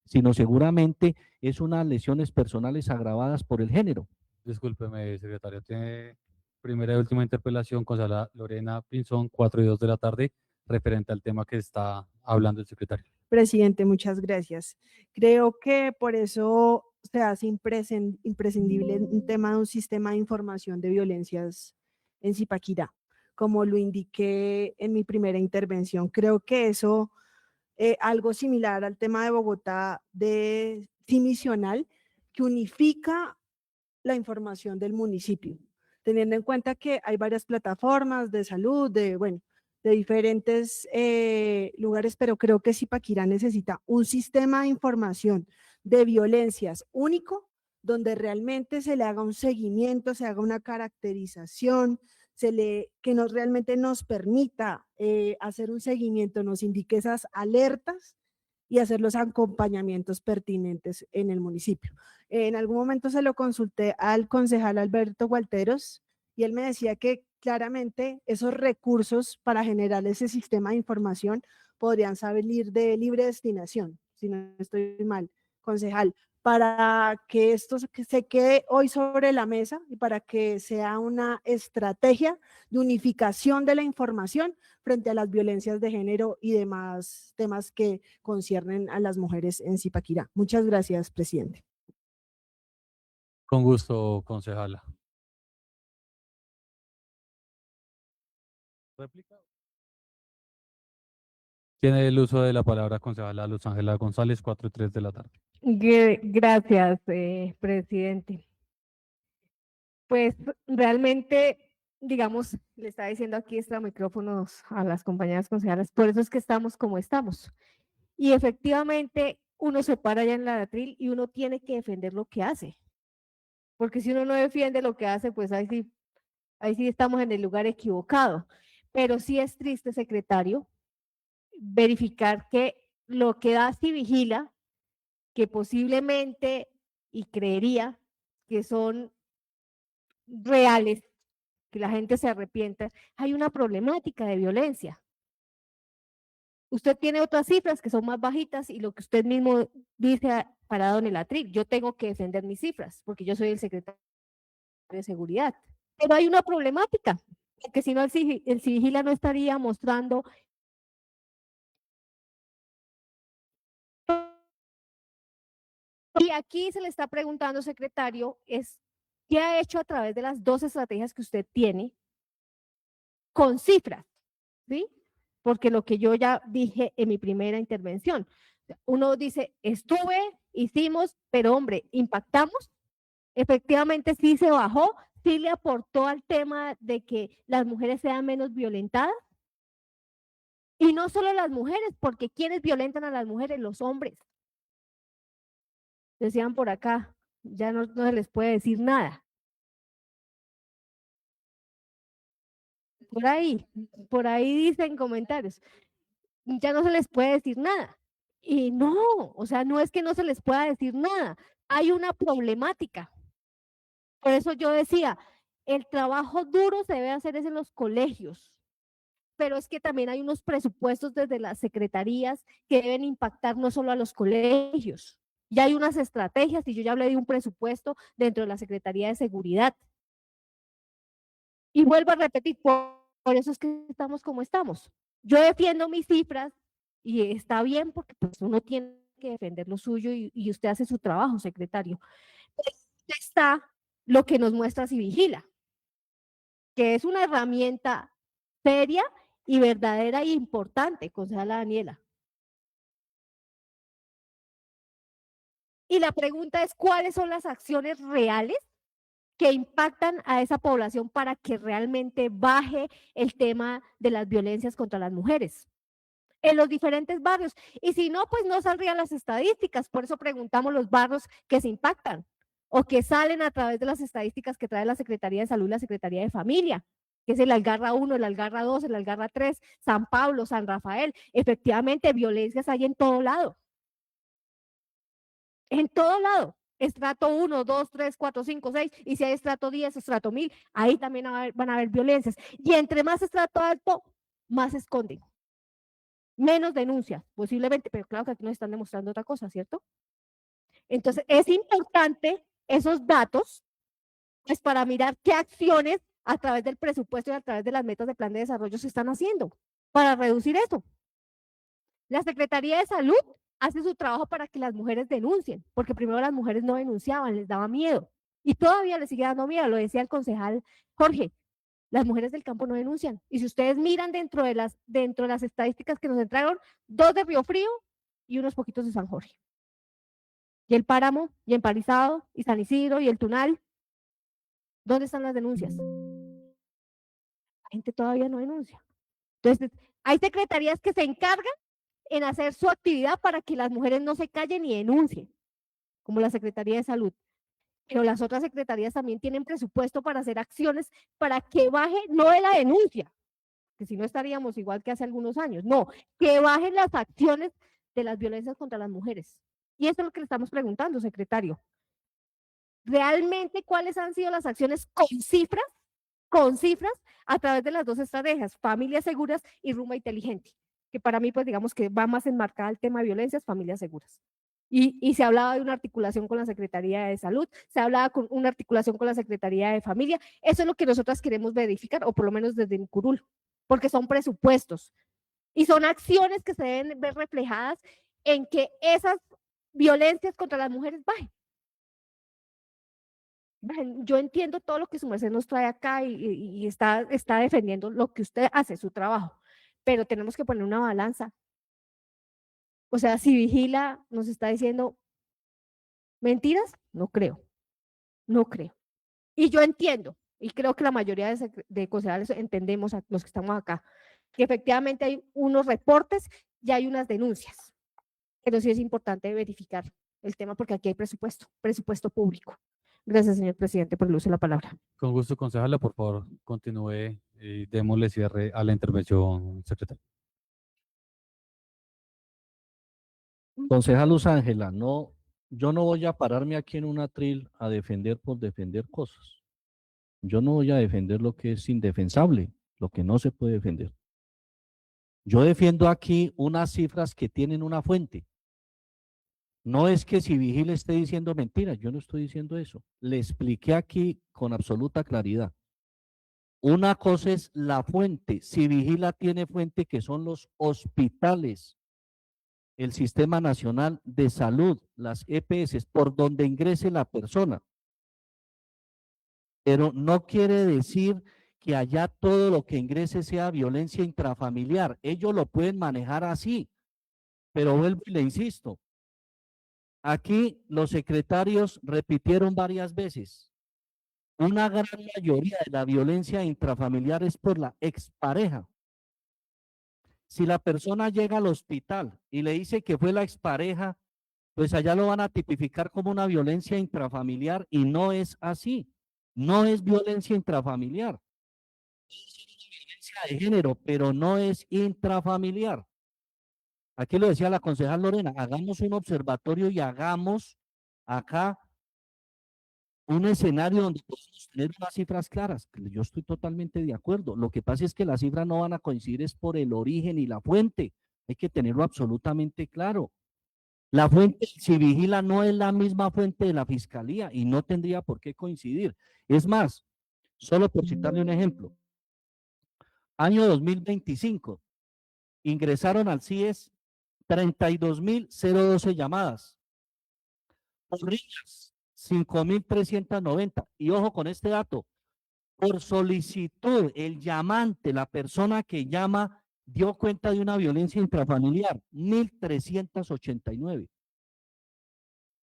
sino seguramente es unas lesiones personales agravadas por el género. Discúlpeme, secretario, tiene primera y última interpelación con la Lorena Pinzón, 4 y 2 de la tarde, referente al tema que está hablando el secretario. Presidente, muchas gracias. Creo que por eso se hace imprescindible un tema de un sistema de información de violencias en Zipaquirá, como lo indiqué en mi primera intervención. Creo que eso, algo similar al tema de Bogotá de Cimisional, que unifica la información del municipio, teniendo en cuenta que hay varias plataformas de salud, de diferentes lugares, pero creo que Zipaquirá necesita un sistema de información de violencias único, donde realmente se le haga un seguimiento, se haga una caracterización, que realmente nos permita hacer un seguimiento, nos indique esas alertas y hacer los acompañamientos pertinentes en el municipio. En algún momento se lo consulté al concejal Alberto Gualteros y él me decía que claramente esos recursos para generar ese sistema de información podrían salir de libre destinación, si no estoy mal, concejal, para que esto se quede hoy sobre la mesa y para que sea una estrategia de unificación de la información frente a las violencias de género y demás temas que conciernen a las mujeres en Zipaquirá. Muchas gracias, presidente. Con gusto, concejala. ¿Réplica? Tiene el uso de la palabra concejala Luz Ángela González, 4 y 3 de la tarde. Gracias, presidente. Pues realmente, digamos, le está diciendo aquí extra micrófonos a las compañeras concejalas, por eso es que estamos como estamos. Y efectivamente, uno se para allá en la atril y uno tiene que defender lo que hace. Porque si uno no defiende lo que hace, pues ahí sí estamos en el lugar equivocado. Pero sí es triste, secretario, verificar que lo que da sí vigila, que posiblemente, y creería que son reales, que la gente se arrepienta, hay una problemática de violencia. Usted tiene otras cifras que son más bajitas y lo que usted mismo dice parado en el atril, yo tengo que defender mis cifras porque yo soy el secretario de seguridad. Pero hay una problemática, porque si no el Civigila no estaría mostrando Y aquí se le está preguntando, secretario, es ¿qué ha hecho a través de las 2 estrategias que usted tiene con cifras? ¿Sí? Porque lo que yo ya dije en mi primera intervención, uno dice, estuve, hicimos, pero hombre, impactamos. Efectivamente sí se bajó, sí le aportó al tema de que las mujeres sean menos violentadas. Y no solo las mujeres, porque ¿quiénes violentan a las mujeres? Los hombres. Decían por acá, ya no se les puede decir nada. Por ahí dicen comentarios, ya no se les puede decir nada. Y no, o sea, no es que no se les pueda decir nada, hay una problemática. Por eso yo decía, el trabajo duro se debe hacer es en los colegios, pero es que también hay unos presupuestos desde las secretarías que deben impactar no solo a los colegios. Ya hay unas estrategias y yo ya hablé de un presupuesto dentro de la Secretaría de Seguridad. Y vuelvo a repetir, por eso es que estamos como estamos. Yo defiendo mis cifras y está bien porque pues uno tiene que defender lo suyo y usted hace su trabajo, secretario. Pero está lo que nos muestra Si Vigila, que es una herramienta seria y verdadera e importante, concejala Daniela. Y la pregunta es, ¿cuáles son las acciones reales que impactan a esa población para que realmente baje el tema de las violencias contra las mujeres en los diferentes barrios? Y si no, pues no saldrían las estadísticas. Por eso preguntamos los barrios que se impactan o que salen a través de las estadísticas que trae la Secretaría de Salud y la Secretaría de Familia, que es el Algarra 1, el Algarra 2, el Algarra 3, San Pablo, San Rafael. Efectivamente, violencias hay en todo lado. En todo lado. Estrato 1, 2, 3, 4, 5, 6, y si hay estrato 10, estrato 1000, ahí también van a haber violencias. Y entre más estrato alto, más esconden. Menos denuncias, posiblemente, pero claro que aquí nos están demostrando otra cosa, ¿cierto? Entonces, es importante esos datos, pues para mirar qué acciones a través del presupuesto y a través de las metas de plan de desarrollo se están haciendo para reducir eso. La Secretaría de Salud hace su trabajo para que las mujeres denuncien, porque primero las mujeres no denunciaban, les daba miedo. Y todavía les sigue dando miedo, lo decía el concejal Jorge, las mujeres del campo no denuncian. Y si ustedes miran dentro de las estadísticas que nos entraron, 2 de Río Frío y unos poquitos de San Jorge. Y el Páramo, y Empalizado, y San Isidro, y el Tunal. ¿Dónde están las denuncias? La gente todavía no denuncia. Entonces, hay secretarías que se encargan en hacer su actividad para que las mujeres no se callen y denuncien, como la Secretaría de Salud. Pero las otras secretarías también tienen presupuesto para hacer acciones para que baje, no de la denuncia, que si no estaríamos igual que hace algunos años, no, que bajen las acciones de las violencias contra las mujeres. Y eso es lo que le estamos preguntando, secretario. ¿Realmente cuáles han sido las acciones con cifras a través de las 2 estrategias, familias seguras y rumbo inteligente? Que para mí, pues digamos que va más enmarcada el tema de violencias, familias seguras. Y se hablaba de una articulación con la Secretaría de Salud, se hablaba con una articulación con la Secretaría de Familia. Eso es lo que nosotras queremos verificar, o por lo menos desde mi curul, porque son presupuestos y son acciones que se deben ver reflejadas en que esas violencias contra las mujeres bajen. Yo entiendo todo lo que su merced nos trae acá y está defendiendo lo que usted hace, su trabajo, pero tenemos que poner una balanza. O sea, Si Vigila nos está diciendo mentiras, no creo. Y yo entiendo, y creo que la mayoría de concejales entendemos, a los que estamos acá, que efectivamente hay unos reportes y hay unas denuncias, pero sí es importante verificar el tema porque aquí hay presupuesto público. Gracias, señor presidente, por el uso de la palabra. Con gusto, concejala, por favor, continúe y démosle cierre a la intervención, secretario. Concejal Luz Ángela, no, yo no voy a pararme aquí en un atril a defender por defender cosas. Yo no voy a defender lo que es indefensable, lo que no se puede defender. Yo defiendo aquí unas cifras que tienen una fuente. No es que Si Vigila esté diciendo mentiras, yo no estoy diciendo eso. Le expliqué aquí con absoluta claridad. Una cosa es la fuente. Si Vigila tiene fuente que son los hospitales. el Sistema Nacional de Salud, las EPS, por donde ingrese la persona. Pero no quiere decir que allá todo lo que ingrese sea violencia intrafamiliar. Ellos lo pueden manejar así, pero vuelvo y le insisto. Aquí los secretarios repitieron varias veces. Una gran mayoría de la violencia intrafamiliar es por la expareja. Si la persona llega al hospital y le dice que fue la expareja, pues allá lo van a tipificar como una violencia intrafamiliar y no es así. No es violencia intrafamiliar. Es una violencia de género, pero no es intrafamiliar. Aquí lo decía la concejal Lorena, hagamos un observatorio y hagamos acá un escenario donde podemos tener unas cifras claras. Yo estoy totalmente de acuerdo. Lo que pasa es que las cifras no van a coincidir es por el origen y la fuente. Hay que tenerlo absolutamente claro. La fuente del Civigila no es la misma fuente de la Fiscalía y no tendría por qué coincidir. Es más, solo por citarle un ejemplo. Año 2025, ingresaron al CIES 32.012 llamadas. Por niñas, 5.390. Y ojo con este dato, por solicitud, el llamante, la persona que llama, dio cuenta de una violencia intrafamiliar, 1.389.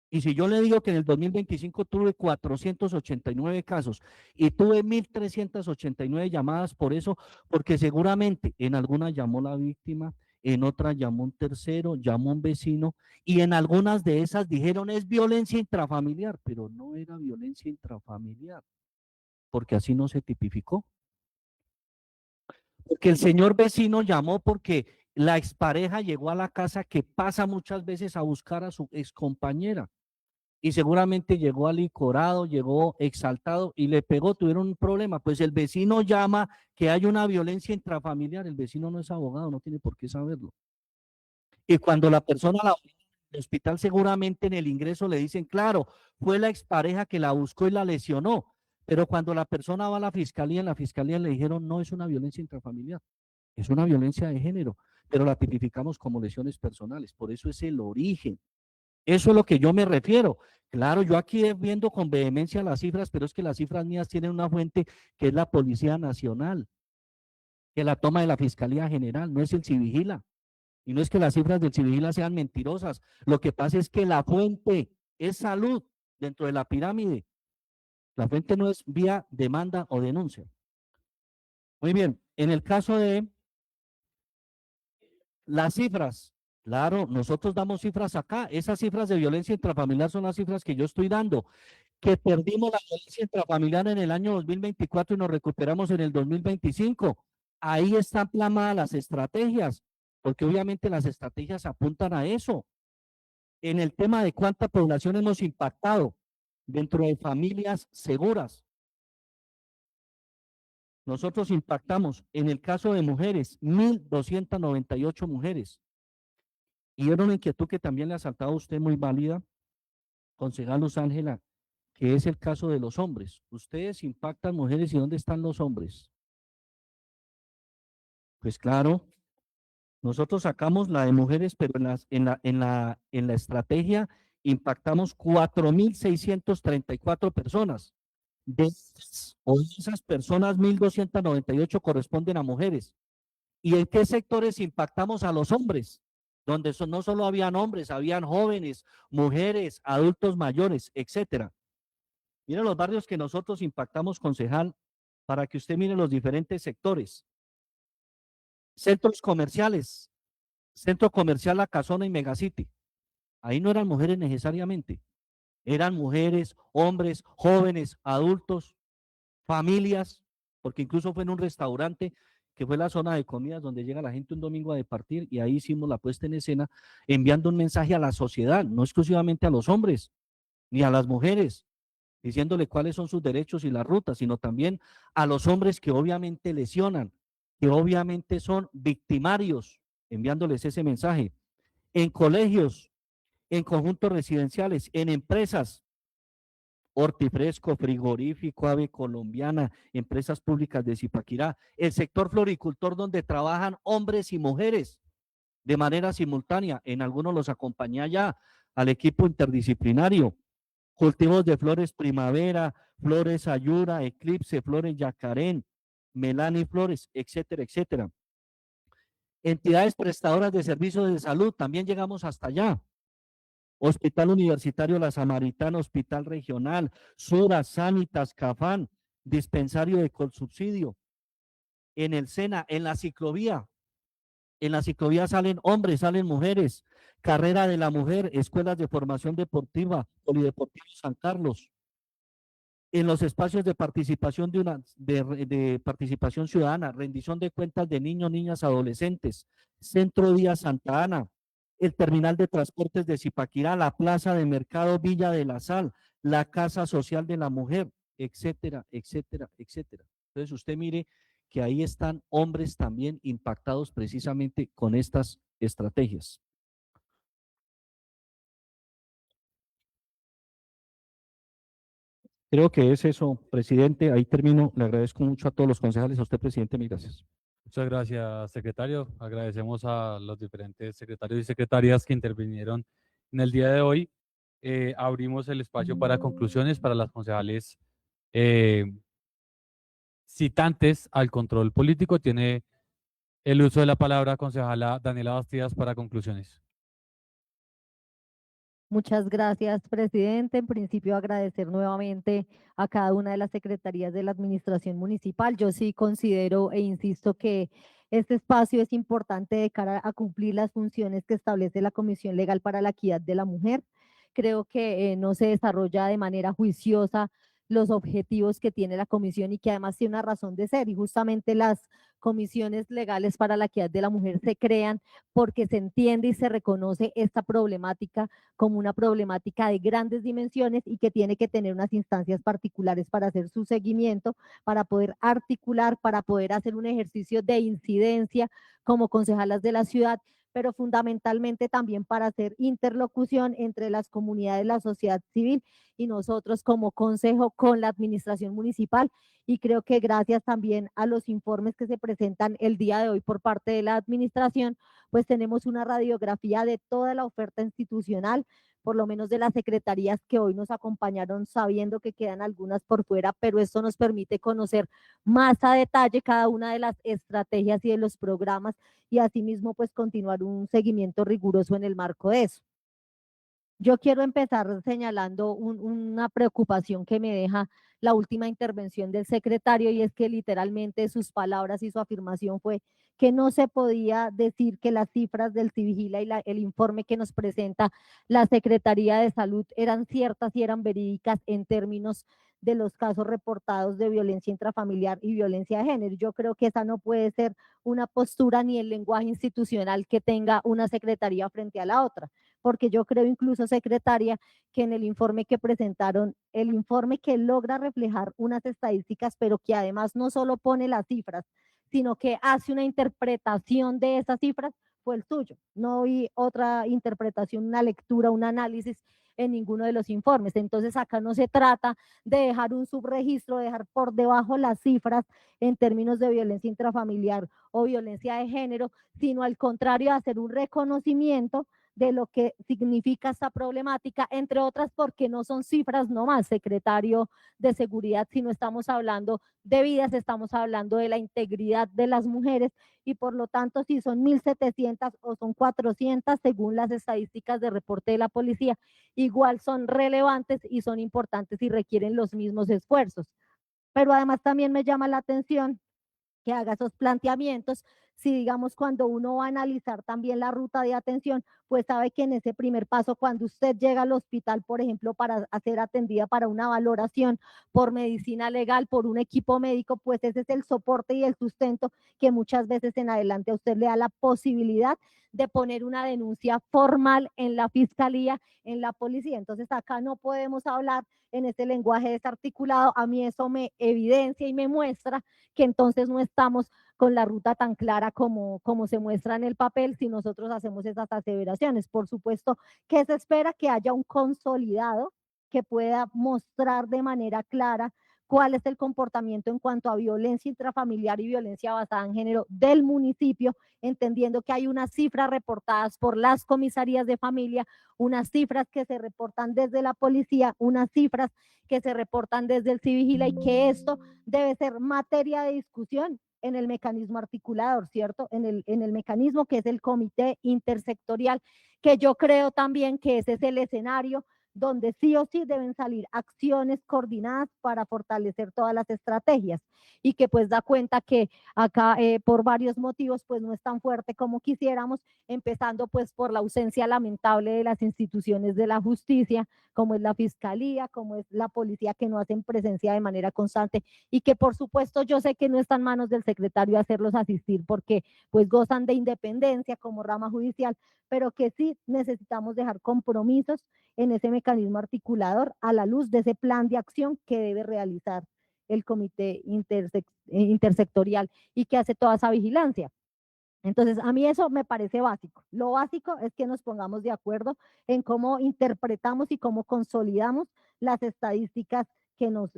Y si yo le digo que en el 2025 tuve 489 casos y tuve 1.389 llamadas por eso, porque seguramente en algunas llamó la víctima, en otras llamó un tercero, llamó un vecino, y en algunas de esas dijeron es violencia intrafamiliar, pero no era violencia intrafamiliar, porque así no se tipificó. Porque el señor vecino llamó porque la expareja llegó a la casa que pasa muchas veces a buscar a su excompañera. Y seguramente llegó alicorado, llegó exaltado y le pegó, tuvieron un problema. Pues el vecino llama que hay una violencia intrafamiliar, el vecino no es abogado, no tiene por qué saberlo. Y cuando la persona la en el hospital, seguramente en el ingreso le dicen, claro, fue la expareja que la buscó y la lesionó. Pero cuando la persona va a la fiscalía, en la fiscalía le dijeron, no es una violencia intrafamiliar, es una violencia de género, pero la tipificamos como lesiones personales. Por eso es el origen. Eso es lo que yo me refiero. Claro, yo aquí viendo con vehemencia las cifras, pero es que las cifras mías tienen una fuente que es la Policía Nacional, que la toma de la Fiscalía General, no es el Civigila. Y no es que las cifras del Civigila sean mentirosas. Lo que pasa es que la fuente es salud dentro de la pirámide. La fuente no es vía demanda o denuncia. Muy bien, en el caso de las cifras, claro, nosotros damos cifras acá. Esas cifras de violencia intrafamiliar son las cifras que yo estoy dando. Que perdimos la violencia intrafamiliar en el año 2024 y nos recuperamos en el 2025. Ahí están plasmadas las estrategias, porque obviamente las estrategias apuntan a eso. En el tema de cuánta población hemos impactado dentro de familias seguras. Nosotros impactamos, en el caso de mujeres, 1.298 mujeres. Y era una inquietud que también le ha saltado a usted muy válida, concejal Luz Ángela, que es el caso de los hombres. Ustedes impactan mujeres y ¿dónde están los hombres? Pues claro, nosotros sacamos la de mujeres, pero en la estrategia impactamos 4.634 personas. De esas personas, 1.298 corresponden a mujeres. ¿Y en qué sectores impactamos a los hombres? Donde no solo habían hombres, habían jóvenes, mujeres, adultos mayores, etcétera. Mira los barrios que nosotros impactamos, concejal, para que usted mire los diferentes sectores. Centros comerciales, Centro Comercial La Casona y Megacity. Ahí no eran mujeres necesariamente. Eran mujeres, hombres, jóvenes, adultos, familias, porque incluso fue en un restaurante que fue la zona de comidas donde llega la gente un domingo a departir y ahí hicimos la puesta en escena enviando un mensaje a la sociedad, no exclusivamente a los hombres ni a las mujeres, diciéndole cuáles son sus derechos y las rutas, sino también a los hombres que obviamente lesionan, que obviamente son victimarios, enviándoles ese mensaje. En colegios, en conjuntos residenciales, en empresas, Hortifresco, Frigorífico, Ave Colombiana, empresas públicas de Zipaquirá, el sector floricultor donde trabajan hombres y mujeres. de manera simultánea. En algunos los acompañé allá al equipo interdisciplinario. Cultivos de flores primavera, flores ayura, eclipse, flores yacarén, melani flores, etcétera, etcétera. Entidades prestadoras de servicios de salud, también llegamos hasta allá. Hospital Universitario La Samaritana, Hospital Regional, Sura, Sanitas, Cafán, Dispensario de Colsubsidio. En el SENA, en la ciclovía salen hombres, salen mujeres, carrera de la mujer, escuelas de formación deportiva, Polideportivo San Carlos. En los espacios de participación de participación ciudadana, rendición de cuentas de niños, niñas, adolescentes, Centro Día Santa Ana, el terminal de transportes de Zipaquirá, la plaza de mercado Villa de la Sal, la casa social de la mujer, etcétera, etcétera, etcétera. Entonces usted mire que ahí están hombres también impactados precisamente con estas estrategias. Creo que es eso, presidente. Ahí termino. Le agradezco mucho a todos los concejales, a usted, presidente. Mil gracias. Muchas gracias, secretario. Agradecemos a los diferentes secretarios y secretarias que intervinieron en el día de hoy. Abrimos el espacio para conclusiones para las concejales citantes al control político. Tiene el uso de la palabra concejala Daniela Bastidas para conclusiones. Muchas gracias, presidente. En principio, agradecer nuevamente a cada una de las secretarías de la administración municipal. Yo sí considero e insisto que este espacio es importante de cara a cumplir las funciones que establece la Comisión Legal para la Equidad de la Mujer. Creo que no se desarrolla de manera juiciosa los objetivos que tiene la comisión y que además tiene una razón de ser, y justamente las comisiones legales para la equidad de la mujer se crean porque se entiende y se reconoce esta problemática como una problemática de grandes dimensiones y que tiene que tener unas instancias particulares para hacer su seguimiento, para poder articular, para poder hacer un ejercicio de incidencia como concejalas de la ciudad, pero fundamentalmente también para hacer interlocución entre las comunidades, la sociedad civil y nosotros como consejo con la administración municipal. Y creo que gracias también a los informes que se presentan el día de hoy por parte de la administración, pues tenemos una radiografía de toda la oferta institucional, por lo menos de las secretarías que hoy nos acompañaron, sabiendo que quedan algunas por fuera, pero esto nos permite conocer más a detalle cada una de las estrategias y de los programas y asimismo pues continuar un seguimiento riguroso en el marco de eso. Yo quiero empezar señalando una preocupación que me deja la última intervención del secretario, y es que literalmente sus palabras y su afirmación fue que no se podía decir que las cifras del Civigila y el informe que nos presenta la Secretaría de Salud eran ciertas y eran verídicas en términos de los casos reportados de violencia intrafamiliar y violencia de género. Yo creo que esa no puede ser una postura ni el lenguaje institucional que tenga una secretaría frente a la otra, porque yo creo incluso, secretaria, que en el informe que presentaron, el informe que logra reflejar unas estadísticas, pero que además no solo pone las cifras, sino que hace una interpretación de esas cifras, fue el suyo. No vi otra interpretación, una lectura, un análisis en ninguno de los informes. Entonces acá no se trata de dejar un subregistro, de dejar por debajo las cifras en términos de violencia intrafamiliar o violencia de género, sino al contrario, de hacer un reconocimiento de lo que significa esta problemática, entre otras porque no son cifras nomás, secretario de Seguridad, sino estamos hablando de vidas, estamos hablando de la integridad de las mujeres, y por lo tanto si son 1.700 o son 400 según las estadísticas de reporte de la policía, igual son relevantes y son importantes y requieren los mismos esfuerzos. Pero además también me llama la atención que haga esos planteamientos, si digamos cuando uno va a analizar también la ruta de atención, pues sabe que en ese primer paso, cuando usted llega al hospital, por ejemplo, para ser atendida para una valoración por medicina legal, por un equipo médico, pues ese es el soporte y el sustento que muchas veces en adelante a usted le da la posibilidad de poner una denuncia formal en la fiscalía, en la policía. Entonces acá no podemos hablar en ese lenguaje desarticulado. A mí eso me evidencia y me muestra que entonces no estamos con la ruta tan clara como se muestra en el papel si nosotros hacemos esas aseveraciones. Por supuesto que se espera que haya un consolidado que pueda mostrar de manera clara cuál es el comportamiento en cuanto a violencia intrafamiliar y violencia basada en género del municipio, entendiendo que hay unas cifras reportadas por las comisarías de familia, unas cifras que se reportan desde la policía, unas cifras que se reportan desde el Civigila, y que esto debe ser materia de discusión en el mecanismo articulador, ¿cierto? En el mecanismo que es el comité intersectorial, que yo creo también que ese es el escenario donde sí o sí deben salir acciones coordinadas para fortalecer todas las estrategias, y que pues da cuenta que acá por varios motivos pues no es tan fuerte como quisiéramos, empezando pues por la ausencia lamentable de las instituciones de la justicia, como es la fiscalía, como es la policía, que no hacen presencia de manera constante, y que por supuesto yo sé que no está en manos del secretario hacerlos asistir porque pues gozan de independencia como rama judicial, pero que sí necesitamos dejar compromisos en ese mecanismo articulador a la luz de ese plan de acción que debe realizar el comité intersectorial y que hace toda esa vigilancia. Entonces, a mí eso me parece básico. Lo básico es que nos pongamos de acuerdo en cómo interpretamos y cómo consolidamos las estadísticas que nos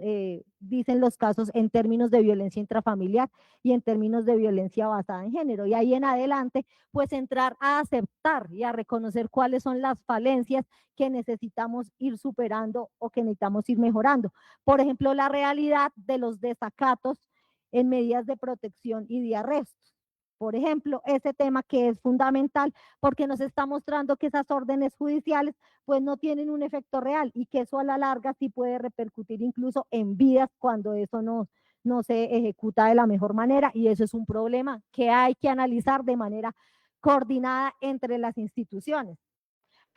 dicen los casos en términos de violencia intrafamiliar y en términos de violencia basada en género. Y ahí en adelante, pues entrar a aceptar y a reconocer cuáles son las falencias que necesitamos ir superando o que necesitamos ir mejorando. Por ejemplo, la realidad de los desacatos en medidas de protección y de arrestos. Por ejemplo, ese tema que es fundamental porque nos está mostrando que esas órdenes judiciales pues no tienen un efecto real, y que eso a la larga sí puede repercutir incluso en vidas cuando eso no se ejecuta de la mejor manera, y eso es un problema que hay que analizar de manera coordinada entre las instituciones.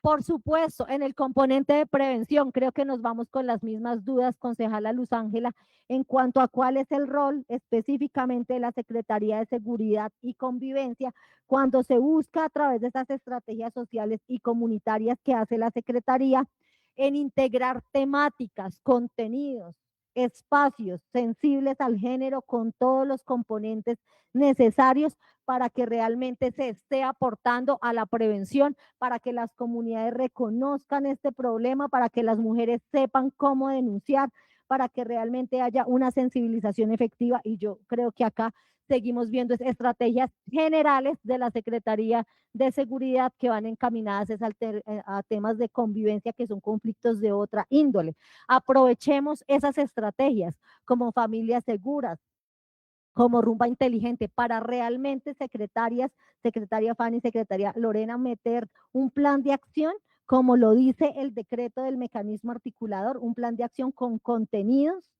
Por supuesto, en el componente de prevención, creo que nos vamos con las mismas dudas, concejala Luz Ángela, en cuanto a cuál es el rol específicamente de la Secretaría de Seguridad y Convivencia cuando se busca a través de esas estrategias sociales y comunitarias que hace la Secretaría en integrar temáticas, contenidos, espacios sensibles al género con todos los componentes necesarios para que realmente se esté aportando a la prevención, para que las comunidades reconozcan este problema, para que las mujeres sepan cómo denunciar, para que realmente haya una sensibilización efectiva. Y yo creo que acá seguimos viendo estrategias generales de la Secretaría de Seguridad que van encaminadas a temas de convivencia, que son conflictos de otra índole. Aprovechemos esas estrategias como familias seguras, como rumba inteligente, para realmente secretaria Fanny, secretaria Lorena, meter un plan de acción, como lo dice el decreto del mecanismo articulador, un plan de acción con contenidos,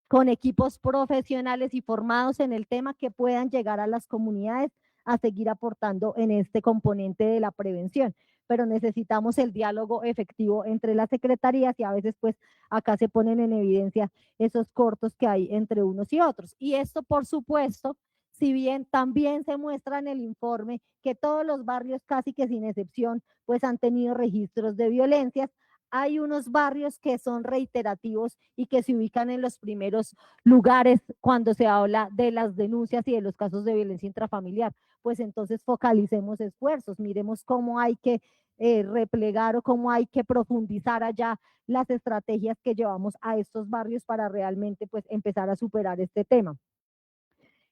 con equipos profesionales y formados en el tema que puedan llegar a las comunidades a seguir aportando en este componente de la prevención. Pero necesitamos el diálogo efectivo entre las secretarías, y a veces pues acá se ponen en evidencia esos cortos que hay entre unos y otros. Y esto, por supuesto, si bien también se muestra en el informe que todos los barrios, casi que sin excepción, pues han tenido registros de violencias, hay unos barrios que son reiterativos y que se ubican en los primeros lugares cuando se habla de las denuncias y de los casos de violencia intrafamiliar. Pues entonces focalicemos esfuerzos, miremos cómo hay que replegar o cómo hay que profundizar allá las estrategias que llevamos a estos barrios para realmente pues empezar a superar este tema.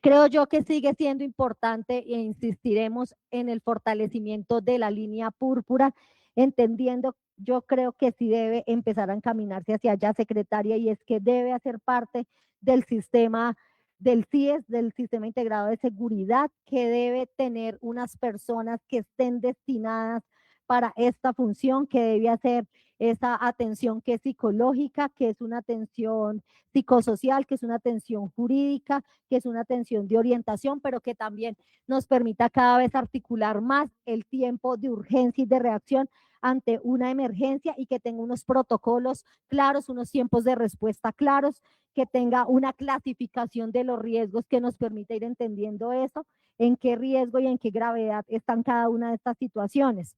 Creo yo que sigue siendo importante e insistiremos en el fortalecimiento de la línea púrpura, entendiendo, yo creo que sí debe empezar a encaminarse hacia allá, secretaria, y es que debe hacer parte del sistema del CIES, del Sistema Integrado de Seguridad, que debe tener unas personas que estén destinadas para esta función, que debe hacer esa atención que es psicológica, que es una atención psicosocial, que es una atención jurídica, que es una atención de orientación, pero que también nos permita cada vez articular más el tiempo de urgencia y de reacción ante una emergencia, y que tenga unos protocolos claros, unos tiempos de respuesta claros, que tenga una clasificación de los riesgos que nos permita ir entendiendo eso, en qué riesgo y en qué gravedad están cada una de estas situaciones.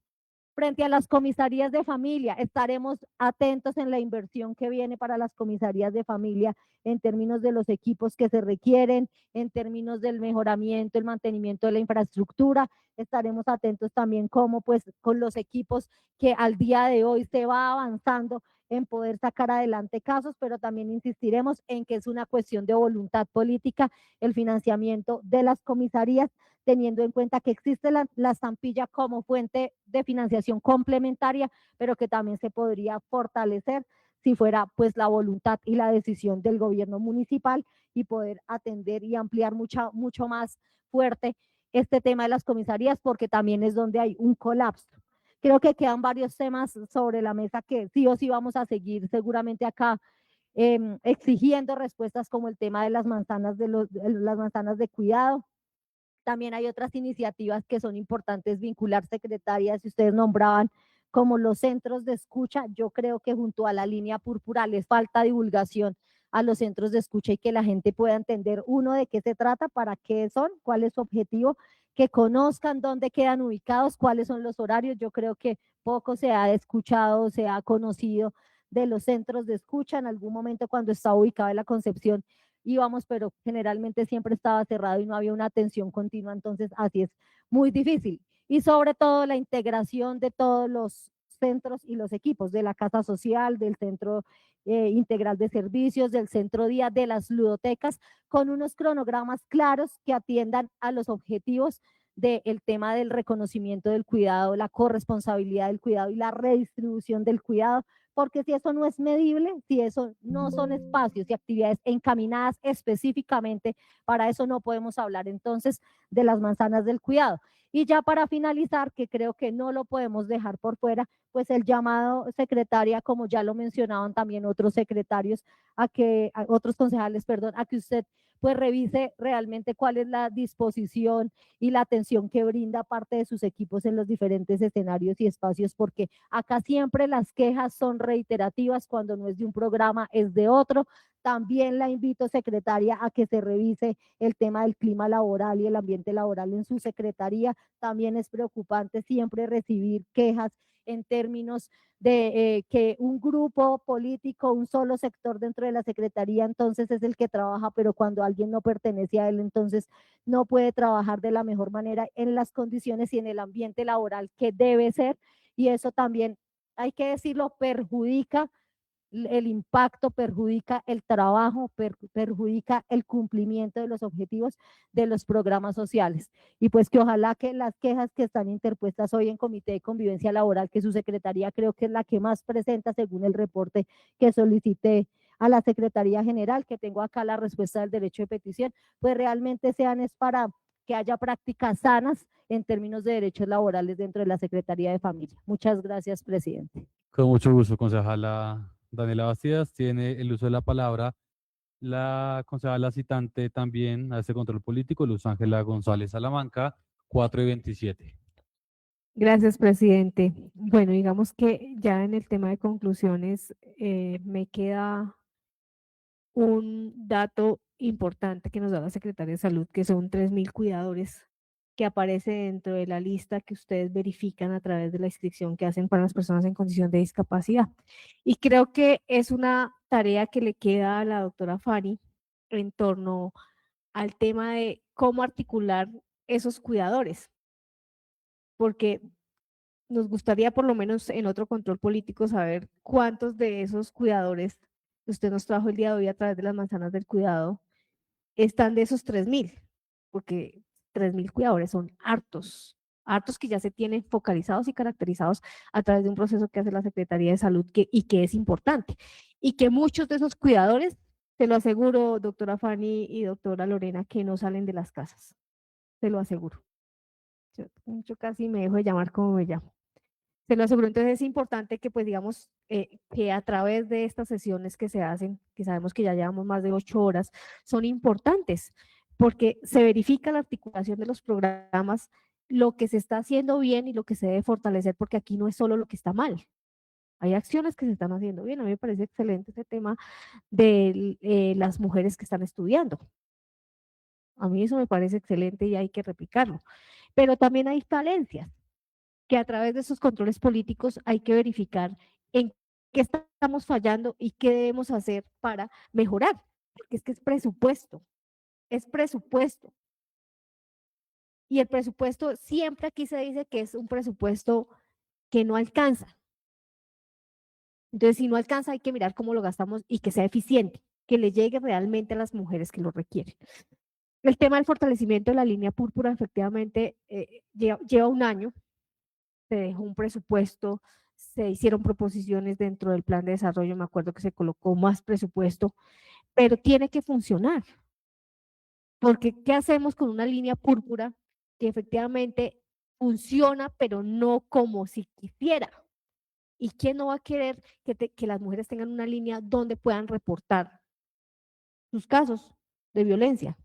Frente a las comisarías de familia, estaremos atentos en la inversión que viene para las comisarías de familia en términos de los equipos que se requieren, en términos del mejoramiento, el mantenimiento de la infraestructura. Estaremos atentos también cómo pues con los equipos que al día de hoy se va avanzando en poder sacar adelante casos, pero también insistiremos en que es una cuestión de voluntad política el financiamiento de las comisarías, teniendo en cuenta que existe la estampilla como fuente de financiación complementaria, pero que también se podría fortalecer si fuera pues la voluntad y la decisión del gobierno municipal y poder atender y ampliar mucho más fuerte este tema de las comisarías, porque también es donde hay un colapso. Creo que quedan varios temas sobre la mesa que sí o sí vamos a seguir seguramente acá exigiendo respuestas, como el tema de las manzanas las manzanas de cuidado. También hay otras iniciativas que son importantes vincular, secretarias, si ustedes nombraban, como los centros de escucha. Yo creo que junto a la línea púrpura les falta divulgación a los centros de escucha y que la gente pueda entender, uno, de qué se trata, para qué son, cuál es su objetivo, que conozcan dónde quedan ubicados, cuáles son los horarios. Yo creo que poco se ha escuchado, se ha conocido de los centros de escucha. En algún momento, cuando estaba ubicada en la Concepción, íbamos, pero generalmente siempre estaba cerrado y no había una atención continua, entonces así es muy difícil. Y sobre todo la integración de todos los centros y los equipos, de la casa social, del centro integral de servicios, del centro día, de las ludotecas, con unos cronogramas claros que atiendan a los objetivos del tema del reconocimiento del cuidado, la corresponsabilidad del cuidado y la redistribución del cuidado, porque si eso no es medible, si eso no son espacios y actividades encaminadas específicamente para eso, no podemos hablar entonces de las manzanas del cuidado. Y ya para finalizar, que creo que no lo podemos dejar por fuera, pues el llamado, secretaria, como ya lo mencionaban también otros secretarios, otros concejales, perdón, a que usted pues revise realmente cuál es la disposición y la atención que brinda parte de sus equipos en los diferentes escenarios y espacios, porque acá siempre las quejas son reiterativas, cuando no es de un programa es de otro. También la invito, secretaria, a que se revise el tema del clima laboral y el ambiente laboral en su secretaría. También es preocupante siempre recibir quejas en términos de que un grupo político, un solo sector dentro de la secretaría entonces es el que trabaja, pero cuando alguien no pertenece a él, entonces no puede trabajar de la mejor manera en las condiciones y en el ambiente laboral que debe ser, y eso también, hay que decirlo, perjudica el impacto, perjudica el trabajo, perjudica el cumplimiento de los objetivos de los programas sociales. Y pues que ojalá que las quejas que están interpuestas hoy en Comité de Convivencia Laboral, que su secretaría creo que es la que más presenta según el reporte que solicité a la Secretaría General, que tengo acá la respuesta del derecho de petición, pues realmente sean es para que haya prácticas sanas en términos de derechos laborales dentro de la Secretaría de Familia. Muchas gracias, presidente. Con mucho gusto, concejala Daniela Bastidas. Tiene el uso de la palabra la concejala citante también a este control político, Luz Ángela González Salamanca, 4:27. Gracias, presidente. Bueno, digamos que ya en el tema de conclusiones me queda un dato importante que nos da la Secretaría de Salud, que son 3.000 cuidadores que aparece dentro de la lista que ustedes verifican a través de la inscripción que hacen para las personas en condición de discapacidad. Y creo que es una tarea que le queda a la doctora Fanny en torno al tema de cómo articular esos cuidadores, porque nos gustaría por lo menos en otro control político saber cuántos de esos cuidadores que usted nos trajo el día de hoy a través de las manzanas del cuidado están de esos 3.000, porque 3.000 cuidadores son hartos que ya se tienen focalizados y caracterizados a través de un proceso que hace la Secretaría de Salud y que es importante. Y que muchos de esos cuidadores, te lo aseguro, doctora Fanny y doctora Lorena, que no salen de las casas, te lo aseguro. Yo casi me dejo de llamar como me llamo. Se lo aseguro. Entonces es importante que pues digamos que a través de estas sesiones que se hacen, que sabemos que ya llevamos más de 8 horas, son importantes porque se verifica la articulación de los programas, lo que se está haciendo bien y lo que se debe fortalecer, porque aquí no es solo lo que está mal. Hay acciones que se están haciendo bien. A mí me parece excelente ese tema de las mujeres que están estudiando. A mí eso me parece excelente y hay que replicarlo. Pero también hay falencias que a través de esos controles políticos hay que verificar en qué estamos fallando y qué debemos hacer para mejorar, porque es que es presupuesto, es presupuesto. Y el presupuesto, siempre aquí se dice que es un presupuesto que no alcanza. Entonces, si no alcanza, hay que mirar cómo lo gastamos y que sea eficiente, que le llegue realmente a las mujeres que lo requieren. El tema del fortalecimiento de la línea púrpura, efectivamente, lleva un año, se dejó un presupuesto, se hicieron proposiciones dentro del plan de desarrollo, me acuerdo que se colocó más presupuesto, pero tiene que funcionar. Porque, ¿qué hacemos con una línea púrpura que efectivamente funciona, pero no como si quisiera? ¿Y quién no va a querer que las mujeres tengan una línea donde puedan reportar sus casos de violencia?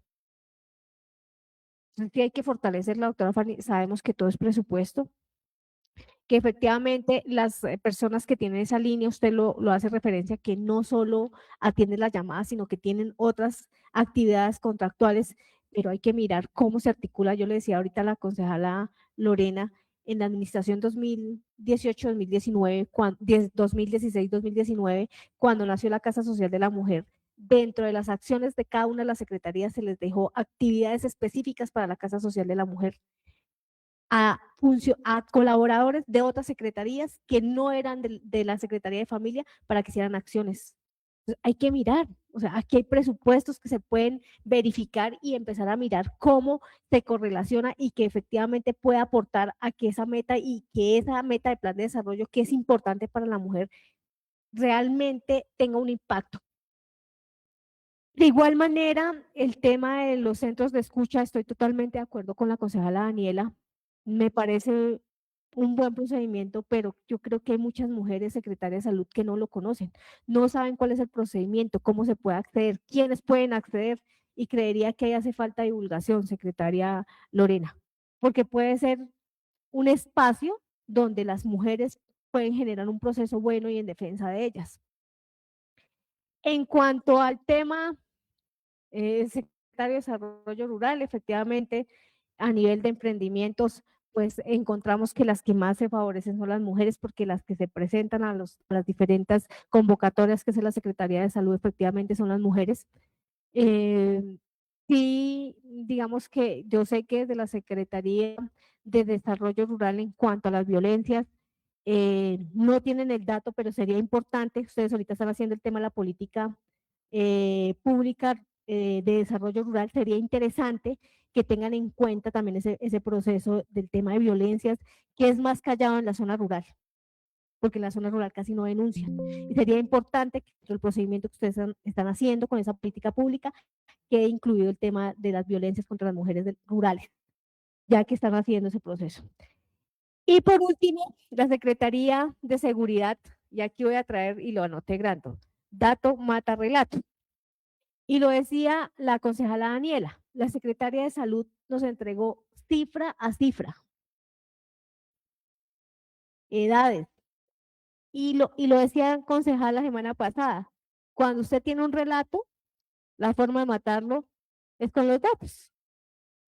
Entonces, sí hay que fortalecerla, doctora Fanny. Sabemos que todo es presupuesto, que efectivamente las personas que tienen esa línea, usted lo hace referencia, que no solo atienden las llamadas, sino que tienen otras actividades contractuales, pero hay que mirar cómo se articula. Yo le decía ahorita a la concejala Lorena, en la administración 2018-2019, 2016-2019, cuando nació la Casa Social de la Mujer, dentro de las acciones de cada una de las secretarías se les dejó actividades específicas para la Casa Social de la Mujer a colaboradores de otras secretarías que no eran de la Secretaría de Familia para que hicieran acciones. Entonces, hay que mirar, o sea, aquí hay presupuestos que se pueden verificar y empezar a mirar cómo se correlaciona y que efectivamente pueda aportar a que esa meta y que esa meta de plan de desarrollo que es importante para la mujer realmente tenga un impacto. De igual manera, el tema de los centros de escucha, estoy totalmente de acuerdo con la concejala Daniela. Me parece un buen procedimiento, pero yo creo que hay muchas mujeres secretarias de salud que no lo conocen, no saben cuál es el procedimiento, cómo se puede acceder, quiénes pueden acceder, y creería que ahí hace falta divulgación, secretaria Lorena, porque puede ser un espacio donde las mujeres pueden generar un proceso bueno y en defensa de ellas. En cuanto al tema secretario de Desarrollo Rural, efectivamente, a nivel de emprendimientos, pues encontramos que las que más se favorecen son las mujeres, porque las que se presentan a las diferentes convocatorias que hace la Secretaría de Salud, efectivamente son las mujeres. Sí, digamos que yo sé que desde la Secretaría de Desarrollo Rural, en cuanto a las violencias, no tienen el dato, pero sería importante, ustedes ahorita están haciendo el tema de la política pública de desarrollo rural, sería interesante que tengan en cuenta también ese proceso del tema de violencias, que es más callado en la zona rural, porque en la zona rural casi no denuncian. Y sería importante que el procedimiento que ustedes están haciendo con esa política pública quede incluido el tema de las violencias contra las mujeres rurales, ya que están haciendo ese proceso. Y por último, la Secretaría de Seguridad, y aquí voy a traer, y lo anoté grande, dato mata relato. Y lo decía la concejala Daniela, la Secretaría de Salud nos entregó cifra a cifra, edades. Y lo decía el concejal la semana pasada, cuando usted tiene un relato, la forma de matarlo es con los datos.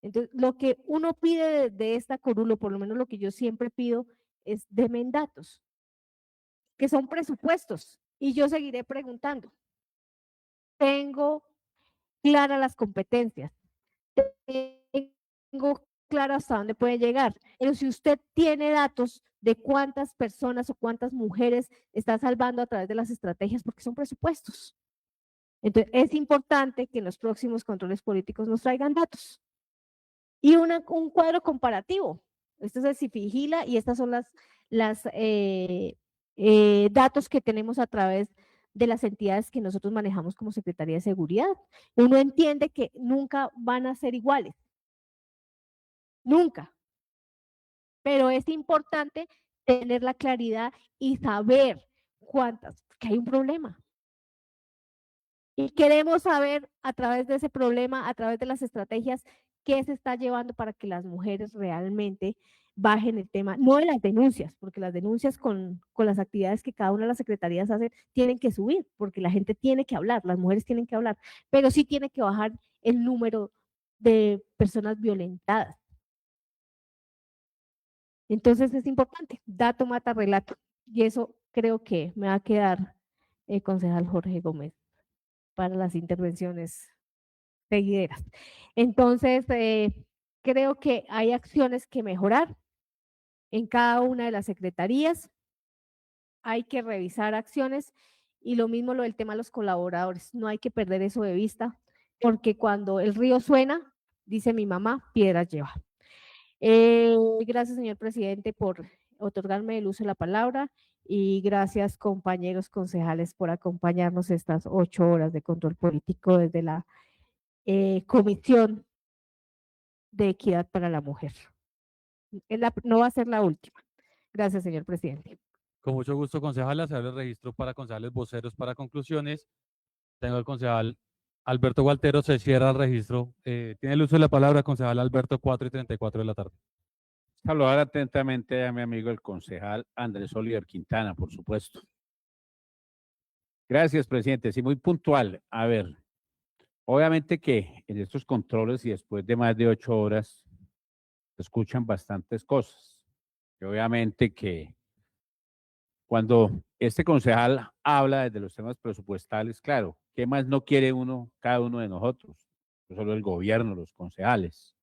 Entonces, lo que uno pide de esta curulo, por lo menos lo que yo siempre pido, es denme datos, que son presupuestos. Y yo seguiré preguntando. Tengo claras las competencias, tengo claro hasta dónde puede llegar, pero si usted tiene datos de cuántas personas o cuántas mujeres está salvando a través de las estrategias, porque son presupuestos. Entonces, es importante que en los próximos controles políticos nos traigan datos. Y un cuadro comparativo. Este es el CIFIGILA y estas son las datos que tenemos a través de las entidades que nosotros manejamos como Secretaría de Seguridad. Uno entiende que nunca van a ser iguales. Nunca. Pero es importante tener la claridad y saber cuántas, porque hay un problema. Y queremos saber a través de ese problema, a través de las estrategias, qué se está llevando para que las mujeres realmente bajen el tema, no de las denuncias, porque las denuncias con las actividades que cada una de las secretarías hace tienen que subir, porque la gente tiene que hablar, las mujeres tienen que hablar, pero sí tiene que bajar el número de personas violentadas. Entonces es importante, dato mata relato. Y eso creo que me va a quedar, concejal Jorge Gómez, para las intervenciones seguideras. Entonces, creo que hay acciones que mejorar en cada una de las secretarías. Hay que revisar acciones y lo mismo lo del tema de los colaboradores. No hay que perder eso de vista, porque cuando el río suena, dice mi mamá, piedras lleva. Gracias, señor presidente, por otorgarme el uso de la palabra y gracias, compañeros concejales, por acompañarnos estas 8 horas de control político desde la Comisión de Equidad para la Mujer. No va a ser la última. Gracias, señor presidente. Con mucho gusto, concejala. Se abre el registro para concejales voceros para conclusiones. Tengo al concejal Alberto Gualtero. Se cierra el registro. Tiene el uso de la palabra, concejal Alberto, 4:34 de la tarde. Saludar atentamente a mi amigo el concejal Andrés Oliver Quintana, por supuesto. Gracias, presidente. Sí, muy puntual. A ver, obviamente que en estos controles y después de más de 8 horas se escuchan bastantes cosas. Y obviamente que cuando este concejal habla desde los temas presupuestales, claro, ¿qué más no quiere cada uno de nosotros? No solo el gobierno, los concejales.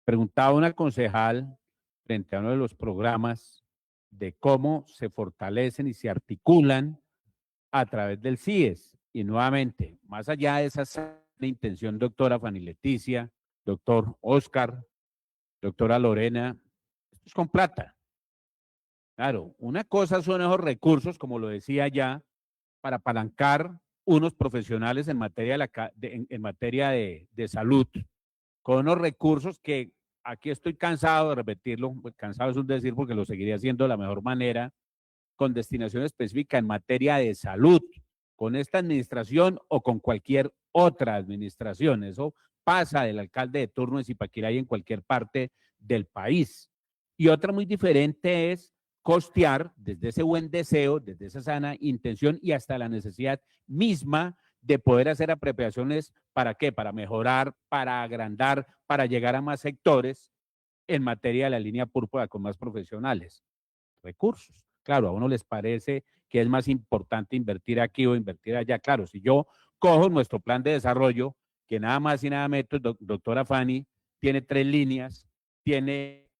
Preguntaba una concejal frente a uno de los programas de cómo se fortalecen y se articulan a través del CIES. Y nuevamente, más allá de esa intención, doctora Fanny Leticia, doctor Oscar, doctora Lorena, esto es con plata. Claro, una cosa son esos recursos, como lo decía ya, para apalancar unos profesionales en materia de salud, con unos recursos que aquí estoy cansado de repetirlo, cansado es un decir porque lo seguiría haciendo de la mejor manera, con destinación específica en materia de salud, con esta administración o con cualquier otra administración. Eso pasa del alcalde de turno de Zipaquirá y en cualquier parte del país. Y otra muy diferente es costear desde ese buen deseo, desde esa sana intención y hasta la necesidad misma de poder hacer apropiaciones, ¿para qué? Para mejorar, para agrandar, para llegar a más sectores en materia de la línea púrpura con más profesionales. Recursos. Claro, a uno les parece que es más importante invertir aquí o invertir allá. Claro, si yo cojo nuestro plan de desarrollo, que nada más y nada menos, doctora Fanny, tiene 3 líneas, tiene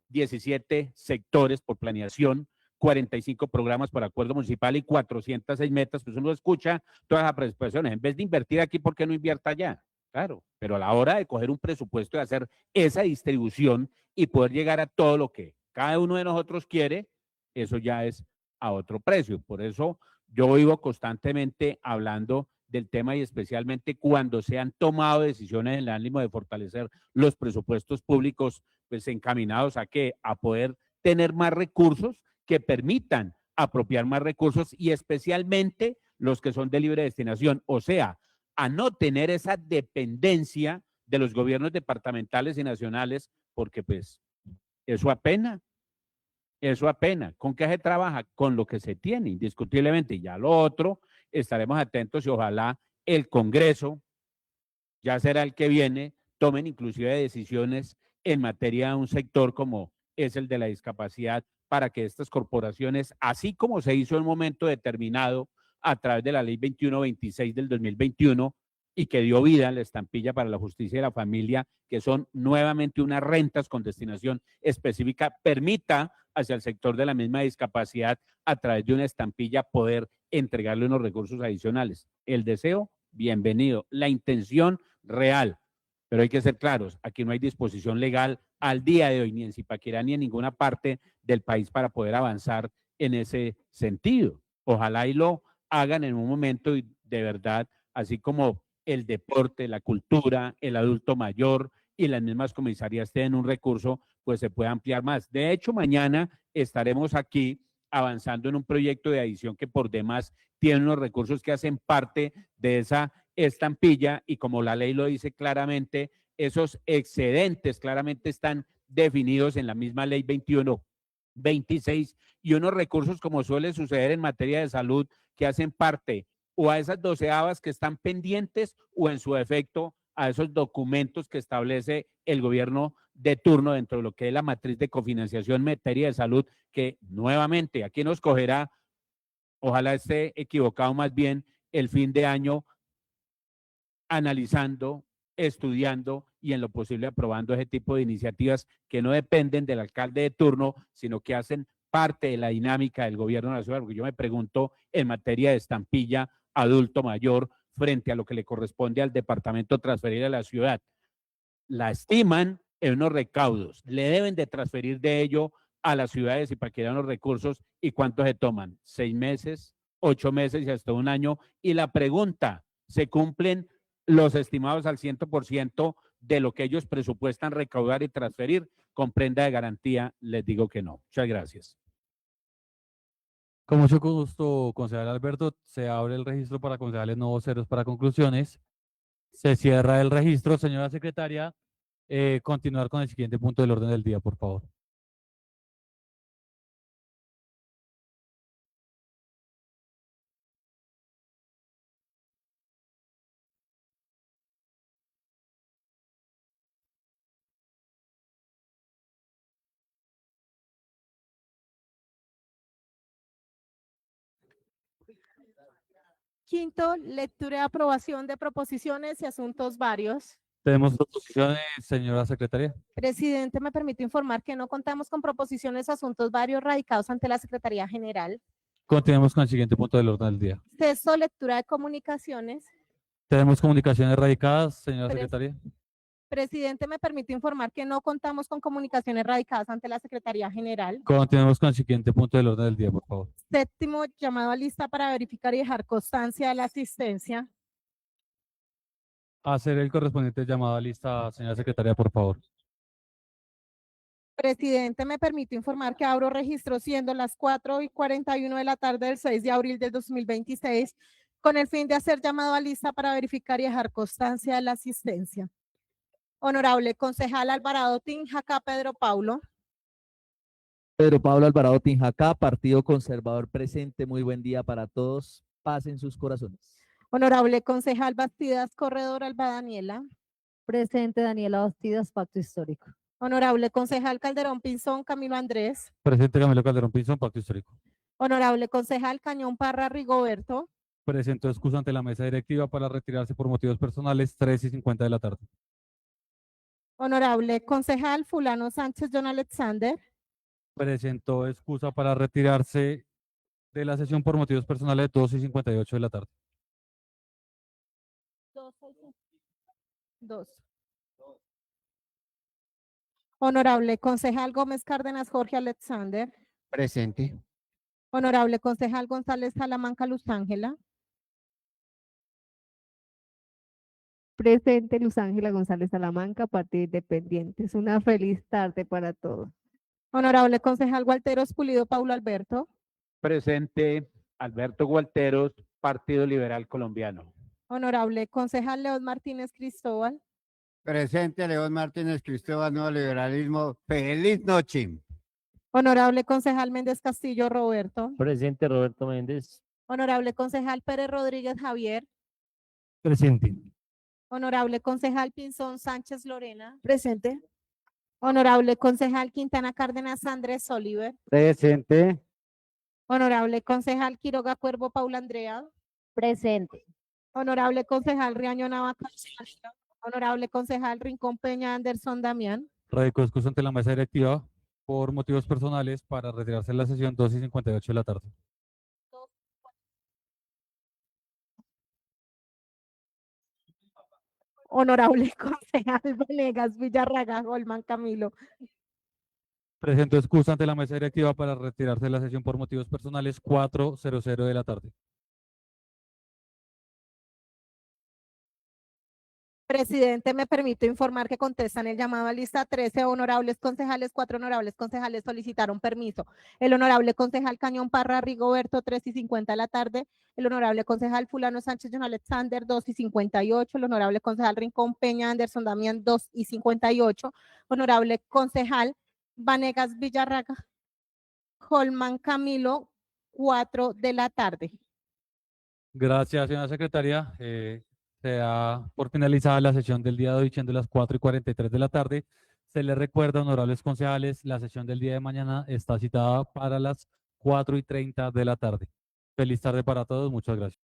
17 sectores por planeación, 45 programas por acuerdo municipal y 406 metas, pues uno escucha todas las predisposiciones. En vez de invertir aquí, ¿por qué no invierta allá? Claro, pero a la hora de coger un presupuesto y hacer esa distribución y poder llegar a todo lo que cada uno de nosotros quiere, eso ya es a otro precio. Por eso yo vivo constantemente hablando del tema y especialmente cuando se han tomado decisiones en el ánimo de fortalecer los presupuestos públicos, pues encaminados a qué, a poder tener más recursos que permitan apropiar más recursos y especialmente los que son de libre destinación, o sea, a no tener esa dependencia de los gobiernos departamentales y nacionales, porque pues eso apena. ¿Con qué se trabaja? Con lo que se tiene, indiscutiblemente. Y ya lo otro, estaremos atentos y ojalá el Congreso, ya será el que viene, tomen inclusive decisiones en materia de un sector como es el de la discapacidad, para que estas corporaciones, así como se hizo en un momento determinado a través de la ley 2126 del 2021 y que dio vida a la estampilla para la justicia y la familia, que son nuevamente unas rentas con destinación específica, permita hacia el sector de la misma discapacidad a través de una estampilla poder entregarle unos recursos adicionales. El deseo, bienvenido. La intención, real. Pero hay que ser claros, aquí no hay disposición legal al día de hoy, ni en Zipaquirá ni en ninguna parte del país para poder avanzar en ese sentido. Ojalá y lo hagan en un momento y de verdad, así como el deporte, la cultura, el adulto mayor y las mismas comisarías tienen un recurso, pues se puede ampliar más. De hecho, mañana estaremos aquí avanzando en un proyecto de adición que por demás tiene unos recursos que hacen parte de esa estampilla y como la ley lo dice claramente, esos excedentes claramente están definidos en la misma ley 2126 y unos recursos como suele suceder en materia de salud que hacen parte o a esas 12avas que están pendientes o en su efecto a esos documentos que establece el gobierno de turno dentro de lo que es la matriz de cofinanciación en materia de salud, que nuevamente aquí nos cogerá, ojalá esté equivocado más bien, el fin de año analizando, estudiando y en lo posible aprobando ese tipo de iniciativas que no dependen del alcalde de turno, sino que hacen parte de la dinámica del gobierno nacional. Porque yo me pregunto en materia de estampilla adulto mayor frente a lo que le corresponde al departamento transferir a la ciudad. La estiman en unos recaudos, le deben de transferir de ello a las ciudades y para que den los recursos y cuánto se toman, 6 meses, 8 meses y hasta un año. Y la pregunta, ¿se cumplen los estimados al 100% de lo que ellos presupuestan recaudar y transferir? Con prenda de garantía, les digo que no. Muchas gracias. Con mucho gusto, concejal Alberto. Se abre el registro para concejales no voceros para conclusiones. Se cierra el registro. Señora secretaria, continuar con el siguiente punto del orden del día, por favor. Quinto, lectura y aprobación de proposiciones y asuntos varios. Tenemos proposiciones, señora secretaria. Presidente, me permite informar que no contamos con proposiciones o asuntos varios radicados ante la Secretaría General. Continuemos con el siguiente punto del orden del día. Sexto, lectura de comunicaciones. Tenemos comunicaciones radicadas, señora Pres- secretaria. Presidente, me permite informar que no contamos con comunicaciones radicadas ante la Secretaría General. Continuemos con el siguiente punto del orden del día, por favor. Séptimo, llamado a lista para verificar y dejar constancia de la asistencia. Hacer el correspondiente llamado a lista, señora secretaria, por favor. Presidente, me permite informar que abro registro siendo las 4:41 de la tarde del 6 de abril del 2026 con el fin de hacer llamado a lista para verificar y dejar constancia de la asistencia. Honorable concejal Alvarado Tinjaca, Pedro Paulo. Pedro Pablo Alvarado Tinjacá, Partido Conservador presente. Muy buen día para todos. Paz en sus corazones. Honorable concejal Bastidas Corredor Alba Daniela. Presente Daniela Bastidas, Pacto Histórico. Honorable concejal Calderón Pinzón Camilo Andrés. Presente Camilo Calderón Pinzón, Pacto Histórico. Honorable concejal Cañón Parra Rigoberto. Presento excusa ante la mesa directiva para retirarse por motivos personales, 3:50 de la tarde. Honorable concejal Fulano Sánchez John Alexander. Presentó excusa para retirarse de la sesión por motivos personales, 2:58 de la tarde. Dos. Honorable concejal Gómez Cárdenas Jorge Alexander. Presente. Honorable concejal González Salamanca Luz Ángela. Presente Luz Ángela González Salamanca, Partido Independientes. Una feliz tarde para todos. Honorable concejal Gualteros Pulido Paulo Alberto. Presente Alberto Gualteros, Partido Liberal Colombiano. Honorable concejal León Martínez Cristóbal. Presente León Martínez Cristóbal, Nuevo Liberalismo. Feliz noche. Honorable concejal Méndez Castillo Roberto. Presente Roberto Méndez. Honorable concejal Pérez Rodríguez Javier. Presente. Honorable concejal Pinzón Sánchez Lorena. Presente. Honorable concejal Quintana Cárdenas Andrés Oliver. Presente. Honorable concejal Quiroga Cuervo Paula Andrea. Presente. Honorable concejal Riaño Navaca. Honorable concejal Rincón Peña Anderson Damián. Radicó excusa ante la mesa directiva por motivos personales para retirarse de la sesión, 2:58 de la tarde. Honorable concejal Venegas Villarraga Holman Camilo. Presento excusa ante la mesa directiva para retirarse de la sesión por motivos personales, 4:00 de la tarde. Presidente, me permito informar que contestan el llamado a lista 13 honorables concejales, 4 honorables concejales solicitaron permiso. El honorable concejal Cañón Parra Rigoberto, 3:50 de la tarde. El honorable concejal Fulano Sánchez John Alexander, 2:58. El honorable concejal Rincón Peña Anderson Damián, 2:58. Honorable concejal Vanegas Villarraga Holman Camilo, 4 de la tarde. Gracias, señora secretaria. Se da por finalizada la sesión del día de hoy, siendo las 4:43 de la tarde. Se les recuerda, honorables concejales, la sesión del día de mañana está citada para las 4:30 de la tarde. Feliz tarde para todos, muchas gracias.